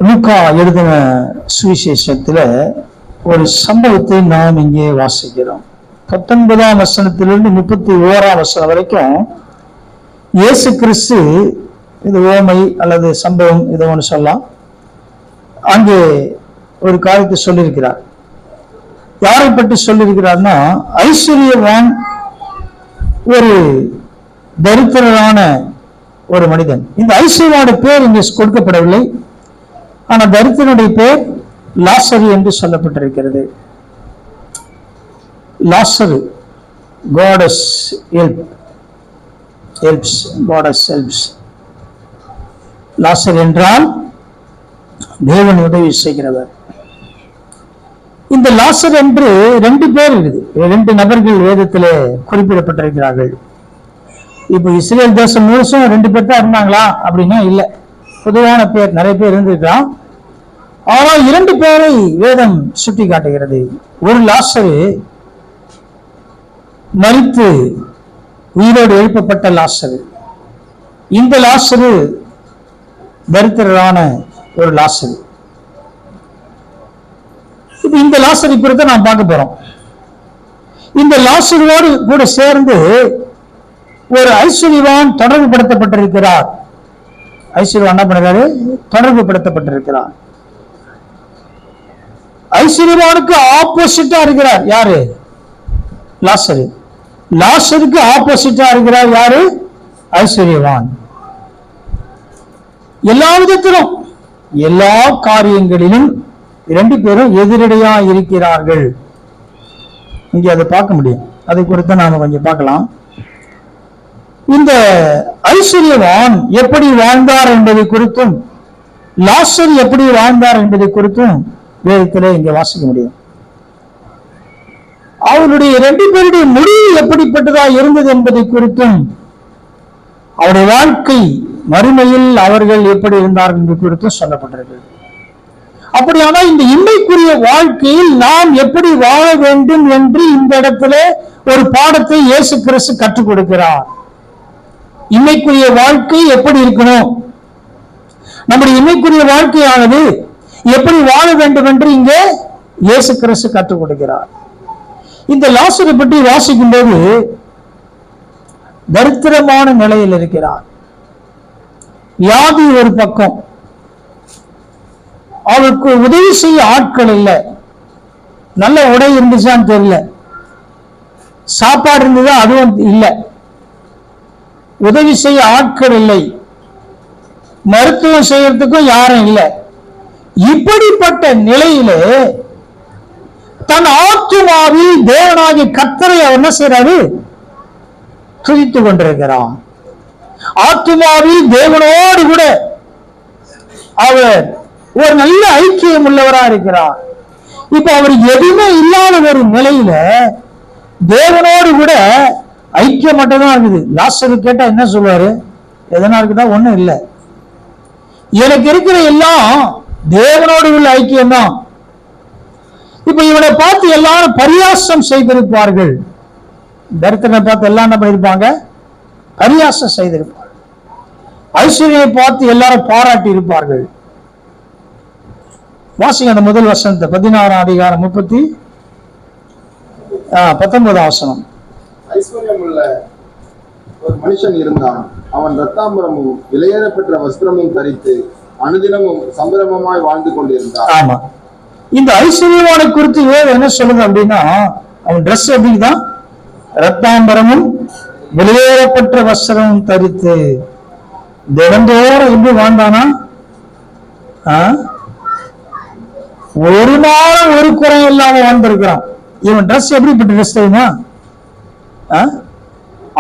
லூக்கா எழுதின சுவிசேஷத்துல ஒரு சம்பவத்தை நாம் இங்கே வாசிக்கிறோம். 19ஆம் வசனத்திலிருந்து 31ஆம் வசனம் வரைக்கும் இயேசு கிறிஸ்து, இது ஓமை அல்லது சம்பவம் இதை ஒன்று சொல்லலாம், அங்கே ஒரு காரியத்தை சொல்லியிருக்கிறார். யாரை பற்றி சொல்லியிருக்கிறார்னா, ஐஸ்வர்யவான் ஒரு தரித்திரரான ஒரு மனிதன். இந்த ஐஸ்வர்யோட பேர் இங்கே கொடுக்கப்படவில்லை, ஆனா தரித்திரனுடைய பேர் லாசரு என்று சொல்லப்பட்டிருக்கிறது. லாசரு, காடஸ் ஹெல்ப்ஸ், காடஸ் ஹெல்ப்ஸ். லாசர் என்றால் தேவன் உதவி செய்கிறவர். இந்த லாசர் என்று 2 பேர் இருக்குது, 2 நபர்கள் வேதத்திலே குறிப்பிடப்பட்டிருக்கிறார்கள். இப்ப இஸ்ரேல் தேசம் முழுசும் 2 பேர் தான் இருந்தாங்களா அப்படின்னா இல்ல, பொதுவான பேர் நிறைய பேர் இருந்திருக்கலாம். ஆனால் 2 பேரை வேதம் சுட்டி காட்டுகிறது. ஒரு லாசரு மரித்து உயிரோடு எழுப்பப்பட்ட லாசரு. இந்த லாசரு தரித்திரரான ஒரு லாசரு. இந்த லாசரை குறித்து நாம் பார்க்க போறோம். இந்த லாசரோடு கூட சேர்ந்து ஒரு ஐஸ்வர்யவான் தொடர்பு படுத்தப்பட்டிருக்கிறார். ஐஸ்வர்யவான் என்ன பண்ணுறாரு? தொடர்பு படுத்தப்பட்டிருக்கிறார். ஐஸ்வர்யவானுக்கு ஆப்போசிட்டா இருக்கிறார் யாரு? லாசரு. லாசருக்கு ஆப்போசிட்டா இருக்கிறார் யாரு? ஐஸ்வர்யவான். எல்லா விதத்திலும், எல்லா காரியங்களிலும் 2 பேரும் எதிரடையா இருக்கிறார்கள். இங்க அதை பார்க்க முடியும். அதை குறித்து நாம கொஞ்சம் பார்க்கலாம். இந்த ஐஸ்வர்யவான் எப்படி வாழ்ந்தார் என்பதை குறித்தும், லாசர் எப்படி வாழ்ந்தார் என்பதை குறித்தும் வேதத்திலே இங்க வாசிக்க முடியும். அவருடைய 2 பேருடைய முடிவு எப்படிப்பட்டதா இருந்தது என்பதை குறித்தும், அவருடைய வாழ்க்கை மறுமையில் அவர்கள் எப்படி இருந்தார்கள் என்பது குறித்தும் சொல்லப்பட்டிருக்கிறது. அப்படியானால் இந்த இன்மைக்குரிய வாழ்க்கையில் நாம் எப்படி வாழ வேண்டும் என்று இந்த இடத்துல ஒரு பாடத்தை இயேசு கிறிஸ்து கற்றுக் கொடுக்கிறார். இன்மைக்குரிய வாழ்க்கை எப்படி இருக்கணும், நம்முடைய இன்மைக்குரிய வாழ்க்கையானது எப்படி வாழ வேண்டும் என்று இங்கே இயேசு கிறிஸ்து கற்றுக் கொடுக்கிறார். இந்த லாசரை பற்றி வாசிக்கும் போது தரித்திரமான நிலையில் இருக்கிறார். வியாதி ஒரு பக்கம், அவருக்கு உதவி செய்ய ஆட்கள் இல்லை. நல்ல உடை இருந்துச்சான்னு தெரியல, சாப்பாடு இருந்ததா அதுவும் இல்லை, உதவி செய்ய ஆட்கள் இல்லை, மருத்துவம் செய்யறதுக்கும் யாரும் இல்லை. இப்படிப்பட்ட நிலையிலே தன் ஆத்துமாவில் தேவனாகிய கர்த்தரை அவர் என்ன செய்யறாரு? துதித்துக் கொண்டிருக்கிறார். ஆத்துமாவில் தேவனோடு கூட அவர் ஒரு நல்ல ஐக்கியம் உள்ளவரா இருக்கிறார். இப்ப அவர் எதுவுமே இல்லாத ஒரு நிலையில தேவனோடு கூட ஐக்கியம் மட்டும் தான் இருக்குது. லாசரு கேட்டா என்ன சொல்லுவாரு? எதனா இருக்குதா? ஒண்ணும் இல்லை, எனக்கு இருக்கிற எல்லாம் தேவனோடு உள்ள ஐக்கியம் தான். இப்ப இவனை பார்த்து எல்லாரும் பரியாசம் செய்திருப்பார்கள். தரித்திரனை பார்த்து எல்லாம் என்ன பண்ணிருப்பாங்க? பரியாசம் செய்திருப்பார்கள். ஐஸ்வர்யை பார்த்து எல்லாரும் பாராட்டி இருப்பார்கள். வாசிங்க அந்த முதல் வசனத்தை, 16ஆம் அதிகாரம் 19ஆம் வசனம். ஐஸ்வர்யம் உள்ள ஒரு மனுஷன் இருந்தான். அவன் ரத்தாம்பரமும் விலையேறப்பெற்ற வஸ்திரமும் தரித்து அனுதினமும் சம்பிரமமாய் வாழ்ந்து கொண்டிருந்தான். ஆமா, இந்த ஐஸ்வர்யவானை குறித்து வேறு என்ன சொல்லுது அப்படின்னா, அவன் ட்ரெஸ் எப்படிதான்? ரத்தாம்பரமும் வெளியேறப்பட்ட வஸ்திரமும் தரித்து தினந்தோறும் எப்படி வாழ்ந்தானா? ஒரு நாளும் ஒரு குறை இல்லாம வாழ்ந்திருக்கிறான். இவன் ட்ரெஸ் எப்படிப்பட்ட ட்ரெஸ் தெரியுமா?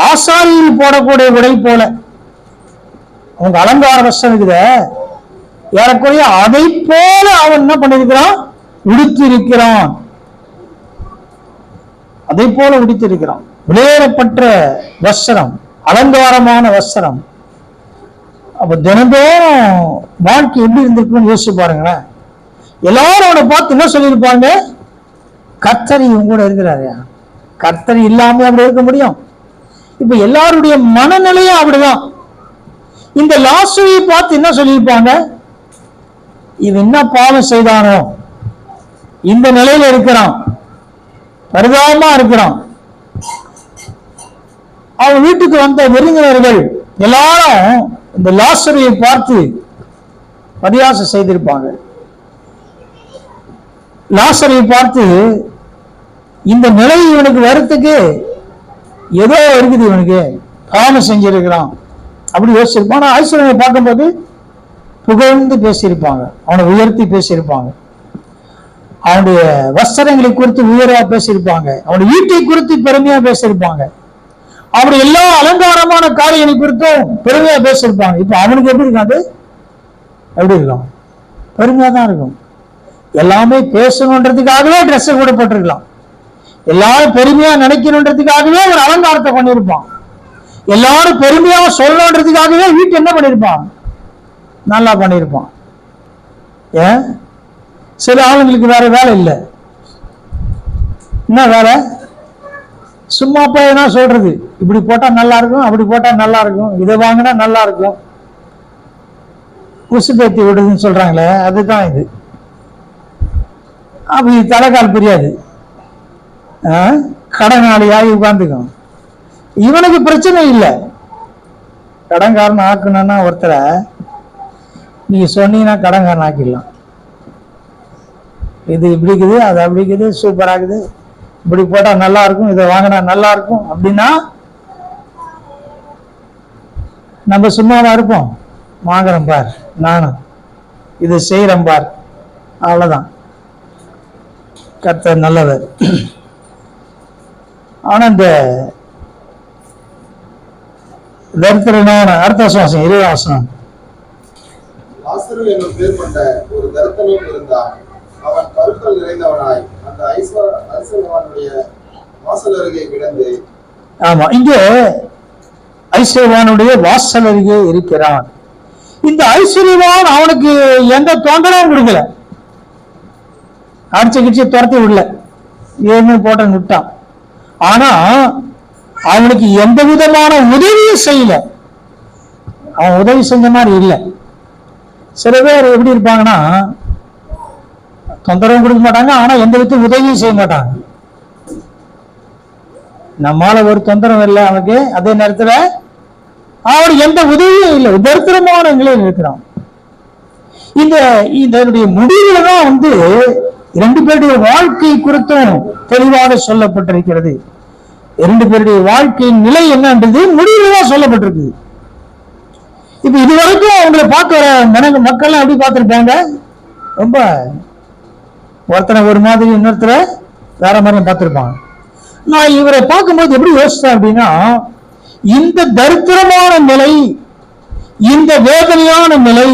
ஆசாரியில் போடக்கூடிய உடை போல அவங்க அலங்கார வஸ்திரம் இருக்குத, ஏறக்குறைய அதை போல அவன் என்ன பண்ணிருக்கிறான்? உடுத்திருக்கிறான். அதை போல உடுத்திருக்கிறான். வெளியேறப்பட்ட வஸ்திரம், அலங்காரமான வஸ்திரம். அப்ப தினந்தோறும் வாழ்க்கை எப்படி இருந்திருக்குன்னு யோசிச்சு பாருங்களேன். எல்லாரும் அவனை பார்த்து என்ன சொல்லியிருப்பாங்க? கர்த்தர் இவங்க கூட இருக்கிறாரு. கர்த்தர் இல்லாம அப்படி இருக்க முடியும்? இப்ப எல்லாருடைய மனநிலையும் அப்படிதான். இந்த லாசரை பார்த்து என்ன சொல்லியிருப்பாங்க? இவன் என்ன பாவம் செய்தானோ இந்த நிலையில இருக்கிறான், பரிதாபமா இருக்கிறான். அவன் வீட்டுக்கு வந்த விருந்தினர்கள் எல்லாரும் இந்த லாசருவை பார்த்து பரியாசம் செய்திருப்பாங்க. லாசருவை பார்த்து இந்த நிலை இவனுக்கு வரத்துக்கு ஏதோ இருக்குது, இவனுக்கு பாவம் செஞ்சிருக்கிறான் அப்படி யோசிச்சிருப்பான். ஆனா ஐஸ்வர்யை பார்க்கும்போது புகழ்ந்து பேசியிருப்பாங்க, அவனை உயர்த்தி பேசியிருப்பாங்க, அவனுடைய வஸ்திரங்களை குறித்து உயர்வா பேசியிருப்பாங்க, அவனுடைய வீட்டை குறித்து பெருமையா பேசியிருப்பாங்க, அவனுடைய எல்லா அலங்காரமான காரியங்களை குறித்தும் பெருமையா பேசியிருப்பாங்க. இப்ப அவனுக்கு எப்படி இருக்காது? எப்படி இருக்கும்? பெருமையா தான் இருக்கும். எல்லாமே பேசணுன்றதுக்காகவே ட்ரெஸ் கூட போட்டிருக்கலாம், எல்லாரும் பெருமையா நினைக்கணுன்றதுக்காகவே ஒரு அலங்காரத்தை பண்ணியிருப்பான், எல்லாரும் பெருமையா சொல்லணுன்றதுக்காகவே வீட்டு என்ன பண்ணியிருப்பான்? நல்லா பண்ணியிருப்பான். ஏன் சில ஆளுங்களுக்கு வேற வேலை இல்லை. என்ன வேலை? சும்மா போய் என்ன சொல்றது, இப்படி போட்டா நல்லா இருக்கும், அப்படி போட்டா நல்லா இருக்கும், இதை வாங்கினா நல்லா இருக்கும், உசு பேத்தி விடுதுன்னு சொல்றாங்களே, அதுதான் இது. அப்படி தலைக்கால் புரியாது, கடனாளியாகி உட்கார்ந்துக்கும். இவனுக்கு பிரச்சனை இல்லை. கடன்காரன் ஆக்கணும்னா ஒருத்தரை நீங்க சொன்னீங்கன்னா கடன்காரன் ஆக்கிடலாம். இது இப்படி இருக்குது, அது அப்படி இருக்குது, சூப்பரா இருக்குது, இப்படி போட்டா நல்லா இருக்கும், இதை வாங்கினா நல்லா இருக்கும் அப்படின்னா நம்ம சும்மாவா இருப்போம்? வாங்குறேன் பார், நானும் இதை செய்யறேன் பார், அவ்வளவுதான். கர்த்தர் நல்லவர். ஆனா இந்த தரித்திரனான அடுத்த வாசம் 20 வாசம். லாசரு என்னும் பேர் கொண்ட ஒரு தரித்திரனும் இருந்தான். அவன் கருக்கள் நிறைந்தவனாய் அந்த ஐஸ்வர்யவானுடைய வாசல் அருகே கிடந்து. ஆமா, இங்கே ஐஸ்வர்யவானுடைய வாசல் அருகே இருக்கிறான். இந்த ஐஸ்வர்யவான் அவனுக்கு எந்த தொந்தரவும் கொடுக்கல, அடிச்சு கிடிச்சு துரத்தி விடல, ஏன்னு போட்ட விட்டான். ஆனா அவனுக்கு எந்த விதமான உதவியும் செய்யல, அவன் உதவி செஞ்ச மாதிரி இல்லை. சில பேர் எப்படி இருப்பாங்கன்னா தொந்தரவும் கொடுக்க மாட்டாங்க, ஆனா எந்த விதத்தையும் உதவியும் செய்ய மாட்டாங்க. நம்மால ஒரு தொந்தரவு இல்லை அவனுக்கு, அதே நேரத்துல அவனுக்கு எந்த உதவியும் இல்லை, உபத்திரமான நிலையில் இருக்கிறான். இதனுடைய முடிவுல தான் வந்து 2 பேருடைய வாழ்க்கை குறித்தும் தெளிவாக சொல்லப்பட்டிருக்கிறது. 2 பேருடைய வாழ்க்கையின் நிலை என்னன்றது முடிவுல தான் சொல்லப்பட்டிருக்கு. இப்ப இதுவரைக்கும் அவங்களை பார்க்க மக்கள் எப்படி பார்த்திருப்பாங்க? ரொம்ப ஒருத்தனை ஒரு மாதிரி, இன்னொருத்தர வேற மாதிரி பார்த்திருப்பாங்க. நான் இவரை பார்க்கும்போது எப்படி யோசிச்சேன் அப்படின்னா, இந்த தரித்திரமான நிலை, இந்த வேதனையான நிலை,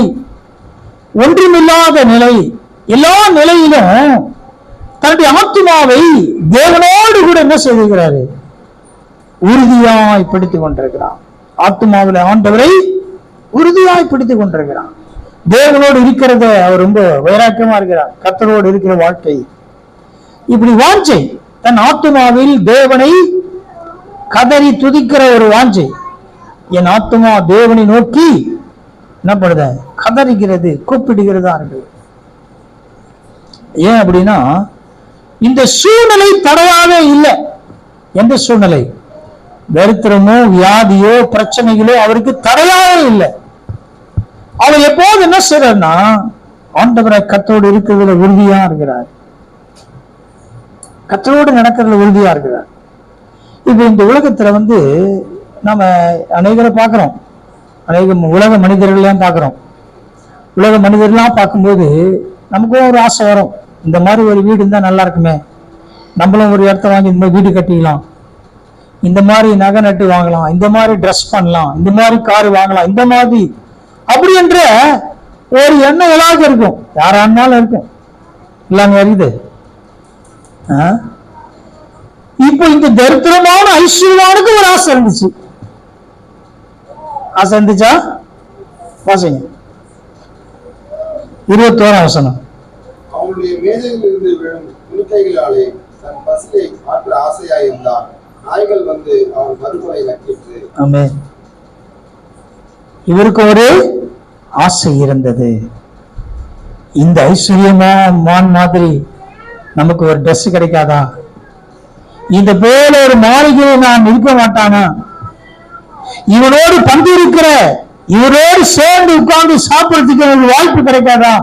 ஒன்றுமில்லாத நிலை, எல்லா நிலையிலும் தன்னுடைய ஆத்மாவை தேவனோடு கூட என்ன செய்திருக்கிறாரு? உறுதியாய் பிடித்துக் கொண்டிருக்கிறான். ஆத்மாவில் ஆண்டவரை உறுதியாய் பிடித்துக் கொண்டிருக்கிறான். தேவனோடு இருக்கிறத அவர் ரொம்ப வைராக்கியமா இருக்கிறார். கர்த்தரோடு இருக்கிற வாழ்க்கை இப்படி வாஞ்சை, தன் ஆத்மாவில் தேவனை கதறி துதிக்கிற ஒரு வாஞ்சை. என் ஆத்மா தேவனை நோக்கி என்ன பண்ணுத? கதறிக்கிறது, கூப்பிடுகிறதா இருக்கு. ஏன் அப்படின்னா இந்த சூழ்நிலை தடையாவே இல்லை. எந்த சூழ்நிலை? தரித்திரமோ வியாதியோ பிரச்சனைகளோ அவருக்கு தடையாவே இல்லை. அவர் எப்போது என்ன செய்யறாருன்னா ஆண்டவரை கர்த்தரோடு இருக்கிறதுல உறுதியா இருக்கிறார், கர்த்தரோடு நடக்கிறதுல உறுதியா இருக்கிறார். இப்ப இந்த உலகத்துல வந்து நம்ம அநேகரை பார்க்கிறோம், உலக மனிதர்கள்லாம் பார்க்கிறோம். உலக மனிதர்கள்லாம் பார்க்கும்போது நமக்கும் ஒரு ஆசை வரும், இந்த மாதிரி ஒரு வீடு இருந்தா நல்லா இருக்குமே, நம்மளும் ஒரு இடத்த வாங்கி இந்த மாதிரி வீடு கட்டிக்கலாம், இந்த மாதிரி நகை நட்டு வாங்கலாம், இந்த மாதிரி ட்ரெஸ் பண்ணலாம், இந்த மாதிரி கார் வாங்கலாம், இந்த மாதிரி அப்படி என்ற ஒரு எண்ணம் எல்லாருக்கும் இருக்கும், யாரானாலும் இருக்கும். இல்லாம இருக்குது. இப்போ இந்த தரித்திரமான ஐஸ்வர்யவானுக்கு ஒரு ஆசை இருந்துச்சு. ஆசை இருந்துச்சா? வாசிங்க 21ஆம் வசனம். அவனுடைய மேதையில் இருந்து விழும் துணிக்கைகளாலே தன் பசியை மாற்ற ஆசையாயிருந்தான். நாய்கள் வந்து அவன் மறுமுறை நக்கிற்று. ஆமென். இவருக்கு ஒரு ஆசை இருந்தது. இந்த ஐஸ்வர்யமா மான் மாதிரி நமக்கு ஒரு ட்ரெஸ் கிடைக்காதா? இந்த போல ஒரு மாளிகையை நான் இருக்க மாட்டானா? இவனோடு பங்கு இருக்கிற, இவரோடு சேர்ந்து உட்கார்ந்து சாப்பிடறதுக்கு எனக்கு வாய்ப்பு கிடைக்காதா?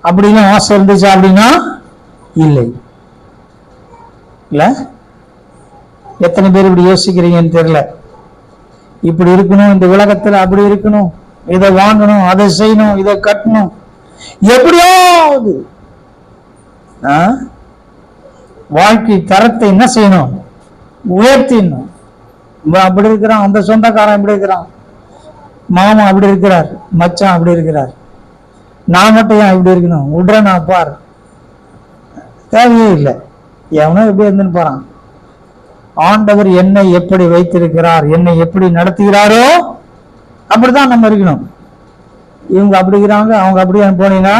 அப்படின்னு ஆசை இருந்துச்சு அப்படின்னா இல்லை. இல்ல, எத்தனை பேர் இப்படி யோசிக்கிறீங்கன்னு தெரியல. இப்படி இருக்கணும், இந்த உலகத்துல அப்படி இருக்கணும், இதை வாங்கணும், அதை செய்யணும், இதை கட்டணும், எப்படியாவது வாழ்க்கை தரத்தை என்ன செய்யணும், உயர்த்திடணும். அப்படி இருக்கிறான், அந்த சொந்தக்காரன் இப்படி இருக்கிறான், மாமா அப்படி இருக்கிறார், மச்சான் அப்படி இருக்கிறார், நான் மட்டும் ஏன் இப்படி இருக்கணும், விடுற நான் பார். தேவையே இல்லை. எவனோ எப்படி இருந்துன்னு போறான். ஆண்டவர் என்னை எப்படி வைத்திருக்கிறார், என்னை எப்படி நடத்துகிறாரோ அப்படிதான் நம்ம இருக்கணும். இவங்க அப்படி இருக்கிறாங்க, அவங்க அப்படியே போனீங்கன்னா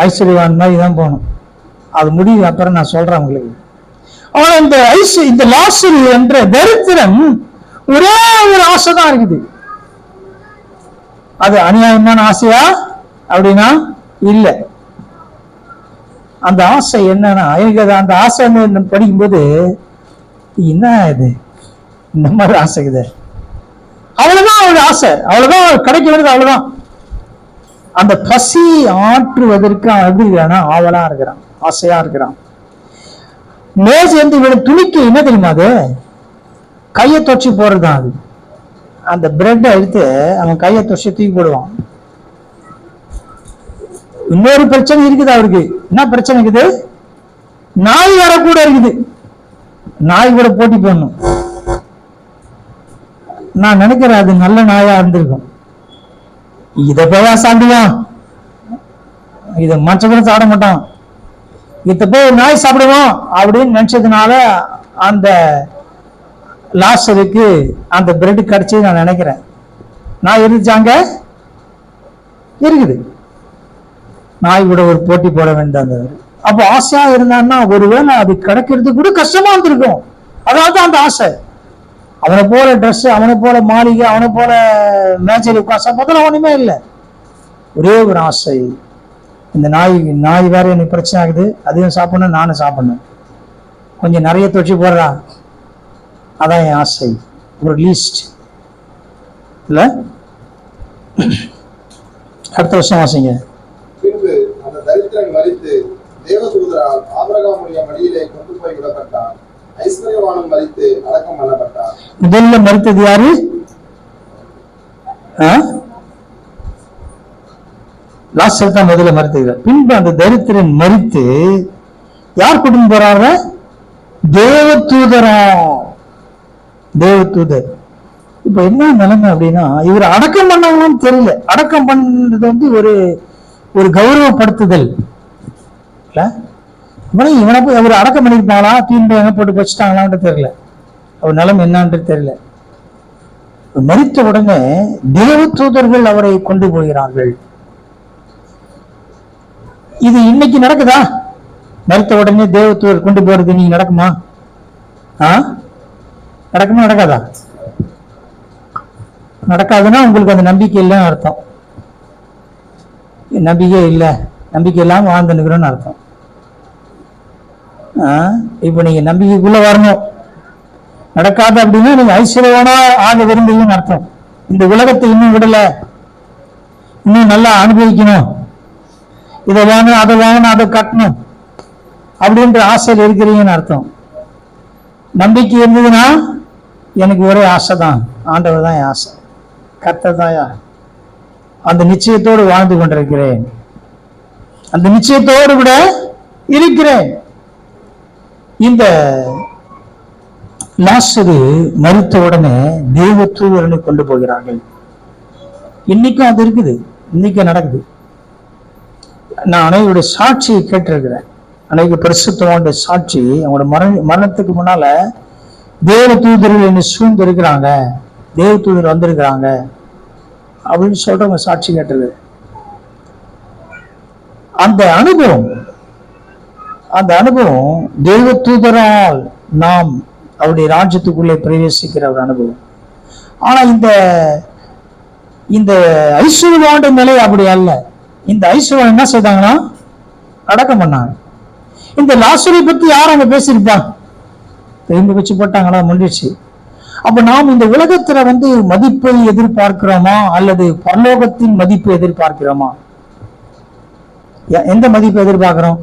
ஐஸ்வர்யவான் மாதிரி தான் போகணும். அது முடிவு அப்புறம் நான் சொல்றேன் உங்களுக்கு. ஆனா இந்த லாசரு என்ற தரித்திரன் ஒரே ஒரு ஆசை தான் இருக்குது. அது அநியாயமான ஆசையா அப்படின்னா இல்ல. அந்த ஆசை என்னன்னா, எனக்கு அந்த ஆசை படிக்கும்போது என்ன இது, இந்த மாதிரி ஆசை இது, அவ்வளவுதான் அவருடைய ஆசை, அவ்வளவுதான் கிடைக்க வேண்டியது, அவ்வளவுதான். அந்த பசி ஆற்றுவதற்கு அவன் எப்படி இருக்கிறான்னா ஆவலா இருக்கிறான், ஆசையா இருக்கிறான். மேஜ் வந்து இவன் துணிக்கு என்ன தெரியுமா, அது கையை தொச்சு போடுறதுதான். அது அந்த பிரெட்டை எடுத்து அவன் கையை தொச்சு தூக்கி போடுவான். இன்னொரு பிரச்சனை இருக்குது அவருக்கு. என்ன பிரச்சனை இருக்குது? நாய் வர கூட இருக்குது. நாய் கூட போட்டி போடணும். நான் நினைக்கிறேன் அது நல்ல நாயா இருந்திருக்கும். இத போயா சாப்பிடுவான், இத மற்ற கூட சாப்பிட மாட்டான், இத போய் நாய் சாப்பிடுவோம் அப்படின்னு நினைச்சதுனால அந்த லாசருக்கு அந்த பிரெட் கிடைச்சு நான் நினைக்கிறேன். நாய் இருந்துச்சாங்க, இருக்குது. நாய் கூட ஒரு போட்டி போட வேண்டாம். அப்ப ஆசையா இருந்தான்னா ஒருவேளை அது கிடைக்கிறது கூட கஷ்டமா இருந்திருக்கும். அதாவது அந்த ஆசை, அவனை போல ட்ரெஸ், அவனை போல மாளிகை, அவனை போல மேஜர் உட்காசம் முதல்ல ஒண்ணுமே இல்லை. ஒரே ஒரு ஆசை, இந்த நாய் வேற எனக்கு பிரச்சனை ஆகுது, அதையும் சாப்பிடணும், நானும் சாப்பிடணும், கொஞ்சம் நிறைய தொச்சு போடுறா, அதான் என் ஆசை. ஒரு லீஸ்ட் இல்ல. அடுத்த வருஷம் வாசிங்க. பின்பு அந்த தரித்திரன் மரித்து தேவதூதரால் ஆபிரகாமுடைய மடியிலே கொண்டு போய் விடப்பட்டான். ஐஸ்வர்யவானும் மரித்து அடக்கம் பண்ணப்பட்டான். முதல்ல மரித்தது யாரு? லாசர் தான் முதல்ல மரித்தது. பின்பு அந்த தரித்திரன் மரித்து யார் கூட்டிட்டு போறாங்க? தேவதூதரா, தேவதூதர். இப்ப என்ன நிலைமை அப்படின்னா, இவர் அடக்கம் பண்ணவங்கன்னு தெரியல. அடக்கம் பண்றது வந்து ஒரு கௌரவப்படுத்துதல் இல்ல. இவனை போய் அவர் அடக்கம் பண்ணிருப்பாங்களா, தீண்டு எங்க போட்டு வச்சுட்டாங்களான்னு தெரியல. அவர் நிலைமை என்னன்றது தெரியல. மரித்த உடனே தேவதூதர்கள் அவரை கொண்டு போகிறார்கள். இது இன்னைக்கு நடக்குதா? மரித்த உடனே தேவதூதர் கொண்டு போறது நீங்க நடக்குமா? நடக்குமா நடக்காதா? நடக்காதுன்னா உங்களுக்கு அந்த நம்பிக்கை இல்லைன்னு அர்த்தம். நம்பிக்கை இல்லை, நம்பிக்கை இல்லாம வாழ்ந்துருக்கிறோன்னு அர்த்தம். இப்ப நீங்க நம்பிக்கைக்குள்ள வரணும். நடக்காது அப்படின்னா நீங்க ஐஸ்வர்யவானா ஆக விரும்புவீங்கன்னு அர்த்தம். இந்த உலகத்தை இன்னும் விடல, இன்னும் நல்லா அனுபவிக்கணும், இதை வாங்கணும், அதை வாங்கணும், அதை கட்டணும் அப்படின்ற ஆசையில் இருக்கிறீங்கன்னு அர்த்தம். நம்பிக்கை இருந்ததுன்னா எனக்கு ஒரே ஆசை தான், ஆண்டவர் தான் என் ஆசை, கர்த்தர் தான், அந்த நிச்சயத்தோடு வாழ்ந்து கொண்டிருக்கிறேன், அந்த நிச்சயத்தோடு கூட இருக்கிறேன். இந்த லாசரு மரித்த உடனே தேவதூதரனை கொண்டு போகிறார்கள். இன்னைக்கும் அது இருக்குது, இன்னைக்கும் நடக்குது. நான் அனைவருடைய சாட்சியை கேட்டிருக்கிறேன். அனைவரு பரிசுத்தவானுடைய சாட்சி, அவங்களோட மரணத்துக்கு முன்னால தேவதூதர்கள் என்னை சூழ்ந்து இருக்கிறாங்க, தேவதூதர் வந்திருக்கிறாங்க அப்படின்னு சொல்றவங்க சாட்சி கேட்டது. அந்த அனுபவம் தேவதூதரால் நாம் அவருடைய ராஜ்யத்துக்குள்ளே பிரவேசிக்கிற ஒரு அனுபவம். ஆனா இந்த இந்த ஐஸ்வர்யவானுடைய நிலை அப்படி அல்ல. இந்த ஐஸ்வர்யவான் என்ன செய்தாங்கன்னா அடக்கம் பண்ணாங்க. இந்த லாசரை பத்தி யார் அங்க பேசியிருப்பாங்க? திரும்பி வச்சு போட்டாங்களா, முடிச்சு. அப்ப நாம் இந்த உலகத்துல மதிப்பை எதிர்பார்க்கிறோமா அல்லது பரலோகத்தின் மதிப்பை எதிர்பார்க்கிறோமா? எந்த மதிப்பை எதிர்பார்க்கிறோம்?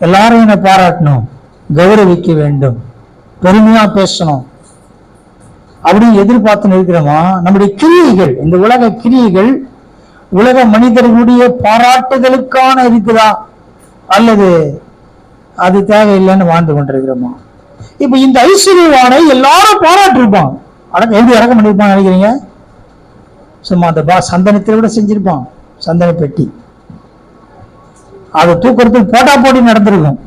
எல்லாரும் என்னை பாராட்டணும், கௌரவிக்க வேண்டும், பெருமையா பேசணும் அப்படின்னு எதிர்பார்த்து இருக்கிறோமா? நம்முடைய கிரியைகள், இந்த உலக கிரியைகள் உலக மனிதர்களுடைய பாராட்டுதலுக்கான இருக்குதா அல்லது அது தேவையில்லைன்னு வாழ்ந்து கொண்டிருக்கிறோமா? இப்ப இந்த ஐஸ்வர்யவானை எல்லாரும் பாராட்டிருப்பான். எப்படி அடக்கம் பண்ணிருப்பான் நினைக்கிறீங்க? சும்மா அந்த சந்தனத்தை விட செஞ்சிருப்பான். சந்தன பெட்டி அதை தூக்குறதுக்கு போட்டா போட்டி நடந்திருக்கும்.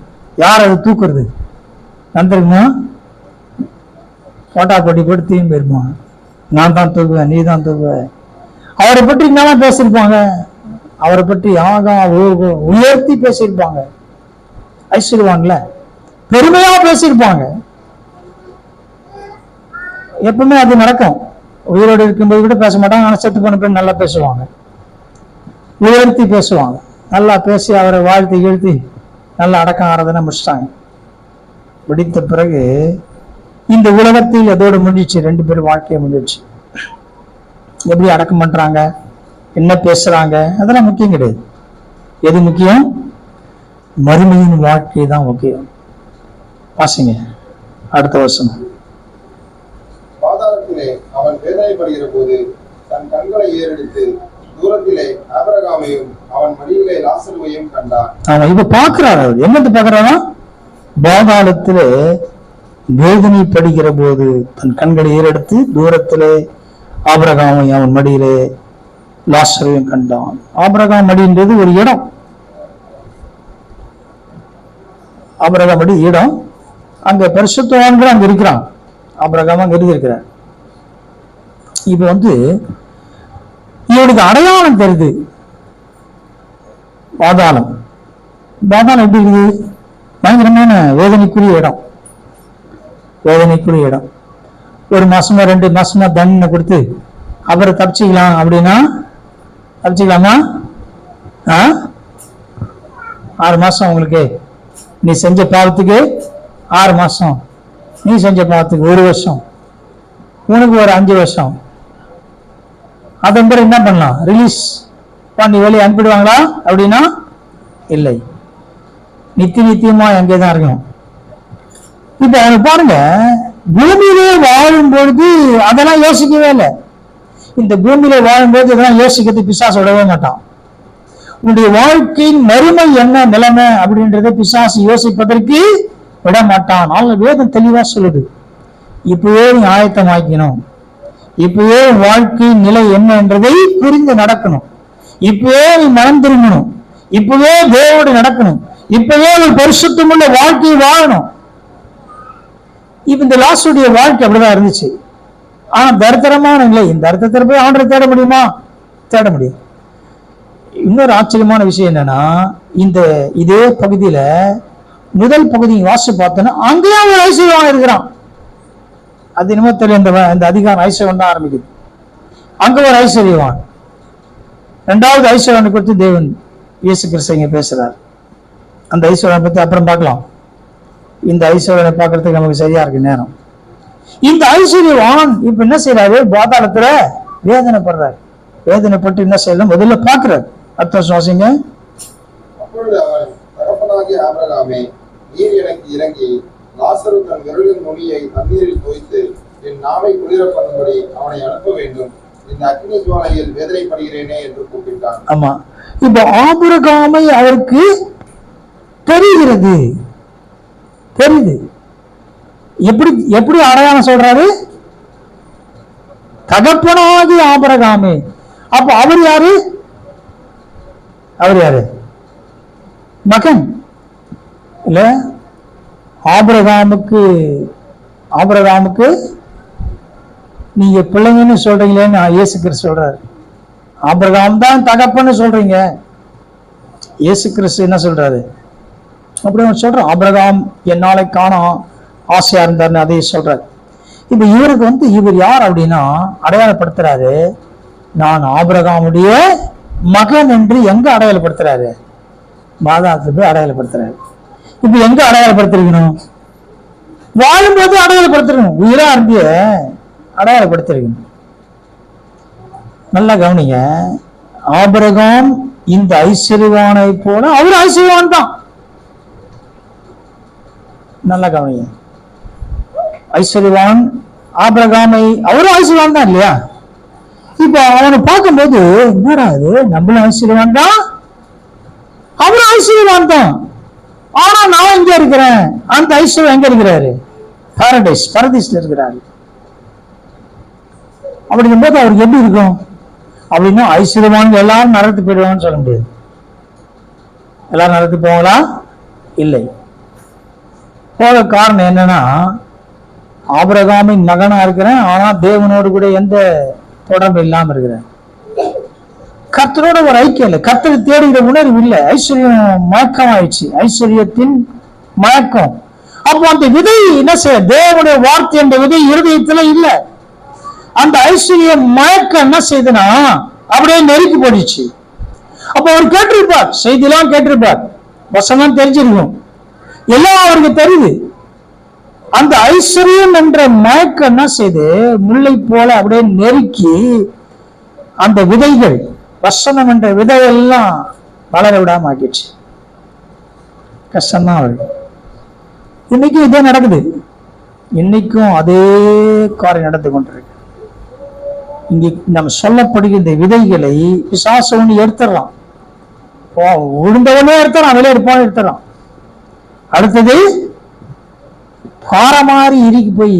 யார் அதை தூக்குறது நடந்திருக்குமா? போட்டா போட்டி போட்டு திரும்பி இருப்பான். நான் தான் தூக்குவேன், நீ தான் தூக்குவ. அவரை பற்றி என்னெல்லாம் பேசியிருப்பாங்க? அவரை பற்றி உயர்த்தி பேசியிருப்பாங்க. ஐஸ்வர்யவான்ல பெருமையா பேசியிருப்பாங்க. எப்பவுமே அது நடக்கும். உயிரோடு இருக்கும்போது கூட பேச மாட்டாங்க, ஆனா செத்து போன பேர் நல்லா பேசுவாங்க, உயர்த்தி பேசுவாங்க. நல்லா பேசி அவரை வாழ்த்தி எழுத்தி நல்லா அடக்கம் ஆறதுன்னு முடிச்சிட்டாங்க. முடித்த பிறகு இந்த உலகத்தில் அதோடு முடிஞ்சிச்சு. 2 பேரும் வாழ்க்கையை முடிஞ்சிச்சு. எப்படி அடக்கம் பண்றாங்க, என்ன பேசுறாங்க, அதெல்லாம் முக்கியம் கிடையாது. எது முக்கியம்? மறுமையின் வாழ்க்கை தான் முக்கியம். வாசிங்க அடுத்த வசனம். பாதாளத்திலே அவன் வேதனைப்படுகிற போது தன் கண்களை ஏறெடுத்து தூரத்திலே ஆபிரகாமையும் அவன் மடியிலே லாசருவையும் கண்டான். அவன் இப்ப பாக்குறாரு. என்னது பாக்குறானா? பாதாளத்திலே வேதனைப்படுகிற போது தன் கண்களை ஏறெடுத்து தூரத்திலே ஆபிரகாமையும் அவன் மடியிலே லாசருவையும் கண்டான். ஆபிரகாம் மடின்றது ஒரு இடம். ஆபிரகாம் மடி இடம். அங்க பரிசுத்தவான்கள் அங்க இருக்கிறான். ஆபிரகாம் அங்க இருக்கிறார். இப்ப இவனுக்கு அடையாளம் தருது பாதாளம். பாதாளம் எப்படி இருக்குது? பயங்கரமான வேதனைக்குரிய இடம். வேதனைக்குரிய இடம். 1 மாசமா 2 மாசமா தண்டனை கொடுத்து அப்புறம் தப்பிச்சுக்கலாம் அப்படின்னா தப்பிச்சுக்கலாமா? 6 மாசம் உங்களுக்கு நீ செஞ்ச பாவத்துக்கு 6 மாசம், நீ செஞ்ச பாவத்துக்கு 1 வருஷம், உனக்கு ஒரு 5 வருஷம். அதன் பிறகு என்ன பண்ணலாம்? ரிலீஸ் பண்ணி வெளியே அனுப்பிடுவாங்களா அப்படின்னா இல்லை, நித்தியமா எங்கேதான் இருக்கணும். இப்ப பாருங்க, பூமியிலே வாழும் பொழுது அதெல்லாம் யோசிக்கவே இல்லை. இந்த பூமியில வாழும்போது இதெல்லாம் யோசிக்கிறது பிசாசு விடவே மாட்டான். உன்னுடைய வாழ்க்கையின் மறுமை என்ன நிலைமை அப்படின்றத பிசாசு யோசிப்பதற்கு விட மாட்டான். வேதம் தெளிவா சொல்லுது, இப்பவே நீ ஆயத்தமாக்கணும், இப்பவே வாழ்க்கையின் நிலை என்ன என்றதை புரிந்து நடக்கணும், இப்பவே நீ மனம் திரும்பணும், இப்பவே தேவோடு நடக்கணும், இப்பவே ஒரு பரிசுத்தமுள்ள வாழ்க்கையை வாழணும். இப்ப இந்த லாஸ்டுடைய வாழ்க்கை அப்படிதான் இருந்துச்சு. ஆனா தரித்திரமான நிலை. இந்த அர்த்தத்தில் போய் ஆண்டரை தேட முடியுமா? தேட முடியும். இன்னொரு ஆச்சரியமான விஷயம் என்னன்னா, இதே பகுதியில முதல் பகுதி வாசி பார்த்தோன்னா அங்கேயும் ஒரு ஐஸ்வர்யவான் இருக்கிறான். அது என்னமோ தெரியல, இந்த அதிகாரம் ஐஸ்வர்யம் தான் ஆரம்பிக்குது. அங்க ஒரு ஐஸ்வர்யவான். 2வது ஐஸ்வர்யனை குறித்து தேவன் இயேசு கிறிஸ்து இங்க பேசுறார். அந்த ஐஸ்வர்யனை பத்தி அப்புறம் பார்க்கலாம். இந்த ஐஸ்வர்யனை பார்க்கறதுக்கு நமக்கு சரியா இருக்கு நேரம். இந்த ஐஸ்வர்யவான் இப்ப என்ன செய்யறாரு? பாதாளத்துல வேதனைப்படுறாரு. வேதனைப்பட்டு என்ன செய்யலாம் முதல்ல பாக்குறாரு. அர்த்தம் சுவாசிங்க. அப்பொழுது அவன், தகப்பனாகிய ஆபிரகாமே, நீர் எனக்கு இறங்கி லாசரு தன் விரலின் நுனியை தண்ணீரில் தோய்த்து என் நாவை குளிர பண்ணும்படி அவனை அனுப்ப வேண்டும், இந்த அக்னி ஜுவாலையில் வேதனைப்படுகிறேனே என்று கூப்பிட்டான். ஆமா, இப்ப ஆபிரகாமை அவருக்கு தெரிகிறது. தெரியுது. எப்படி அடையாளம் சொல்றாரு? தகப்பனாகி ஆபிரகாமே. அப்ப அவர் யாரு? அவர் யாரு? மகன் இல்ல. ஆபிரகாமுக்கு நீங்க பிள்ளைங்கன்னு சொல்றீங்களேன்னு இயேசு கிறிஸ்து சொல்றாரு. ஆபிரகாம் தான் தகப்பன்னு சொல்றீங்க. இயேசு கிறிஸ்து என்ன சொல்றாரு? அப்படி சொல்றோம், ஆபிரகாம் என்னாலே காண ஆசையா இருந்தாருன்னு அதையும் சொல்றாரு. இப்ப இவருக்கு இவர் யார் அப்படின்னா அடையாளப்படுத்துறாரு. நான் ஆபிரகாமுடைய மகன் என்று எங்க அடையாளப்படுத்துறாரு? பாதாத்துக்கு அடையாளப்படுத்துறாரு. இப்ப எங்க அடையாளப்படுத்திருக்கணும்? வாழும்போது அடையாளப்படுத்திருக்கணும். உயிரா இருந்திய அடையாளப்படுத்திருக்கணும். நல்லா கவனிங்க. ஆபிரகாம் இந்த ஐஸ்வர்யவானை போல அவர் ஐஸ்வர்யவான் தான். நல்லா கவனிங்க. ஐஸ்வர்யவான் ஆபிரகாமை அவரும் ஐஸ்வர்யவான் தான் இல்லையா? இப்ப அவனை பார்க்கும்போது என்னடா அது, நம்மளும் ஐஸ்வர்யவான் தான், அவரும் ஐஸ்வர்யவான் தான். ஆனா நான் எங்க இருக்கிறேன்? அந்த ஐஸ்வர்யம் எங்க இருக்கிறாரு? பரதீஸ்ல இருக்கிறாரு. அப்படிங்கும் போது அவருக்கு எப்படி இருக்கும் அப்படின்னா, ஐஸ்வர்யவான் எல்லாரும் நரத்து போயிடுவான்னு சொல்ல முடியாது. எல்லாரும் நரத்து போவாங்களா? இல்லை. போக காரணம் என்னன்னா, ஆபிரகாமின் மகனா இருக்கிறேன், ஆனா தேவனோடு கூட எந்த தொடர்பு இல்லாம இருக்கிறேன். கர்த்தரோட ஒரு ஐக்கியம் இல்லை, கர்த்தரை தேடுகிற உணர்வு இல்லை. ஐஸ்வர்யம் மயக்கம் ஆயிடுச்சு, ஐஸ்வர்யத்தின் மயக்கம். அப்போ அந்த விதை என்ன செய்ய? தேவனுடைய வார்த்தை என்ற விதை இருதயத்துல இல்ல. அந்த ஐஸ்வர்ய மயக்கம் என்ன செய்யுதுன்னா அப்படியே நெருக்கி போயிடுச்சு. அப்ப அவர் கேட்டிருப்பார், செய்தியெல்லாம் கேட்டிருப்பார், வசனம் தெரிஞ்சிருக்கும், எல்லாம் அவருக்கு தெரியுது. அந்த ஐஸ்வர்யம் என்ற மயக்கம் என்ன செய்து முல்லை போல அப்படியே நெருக்கி அந்த விதைகள், வசனம் என்ற விதையெல்லாம் வளர விடாம ஆக்கிடுச்சு. கஷ்டம்தான் அவருக்கு. இன்னைக்கும் இதே நடக்குது. இன்னைக்கும் அதே காரியம் நடந்து கொண்டிருக்கு. இங்க நம்ம சொல்லப்படுகின்ற விதைகளை பிசாசு ஒண்ணு எடுத்துடலாம், விழுந்தவனே எடுத்துறான், வெளியே இருப்பான் எடுத்துறான். அடுத்தது பாறை மாதிரி இறுக்கி போய்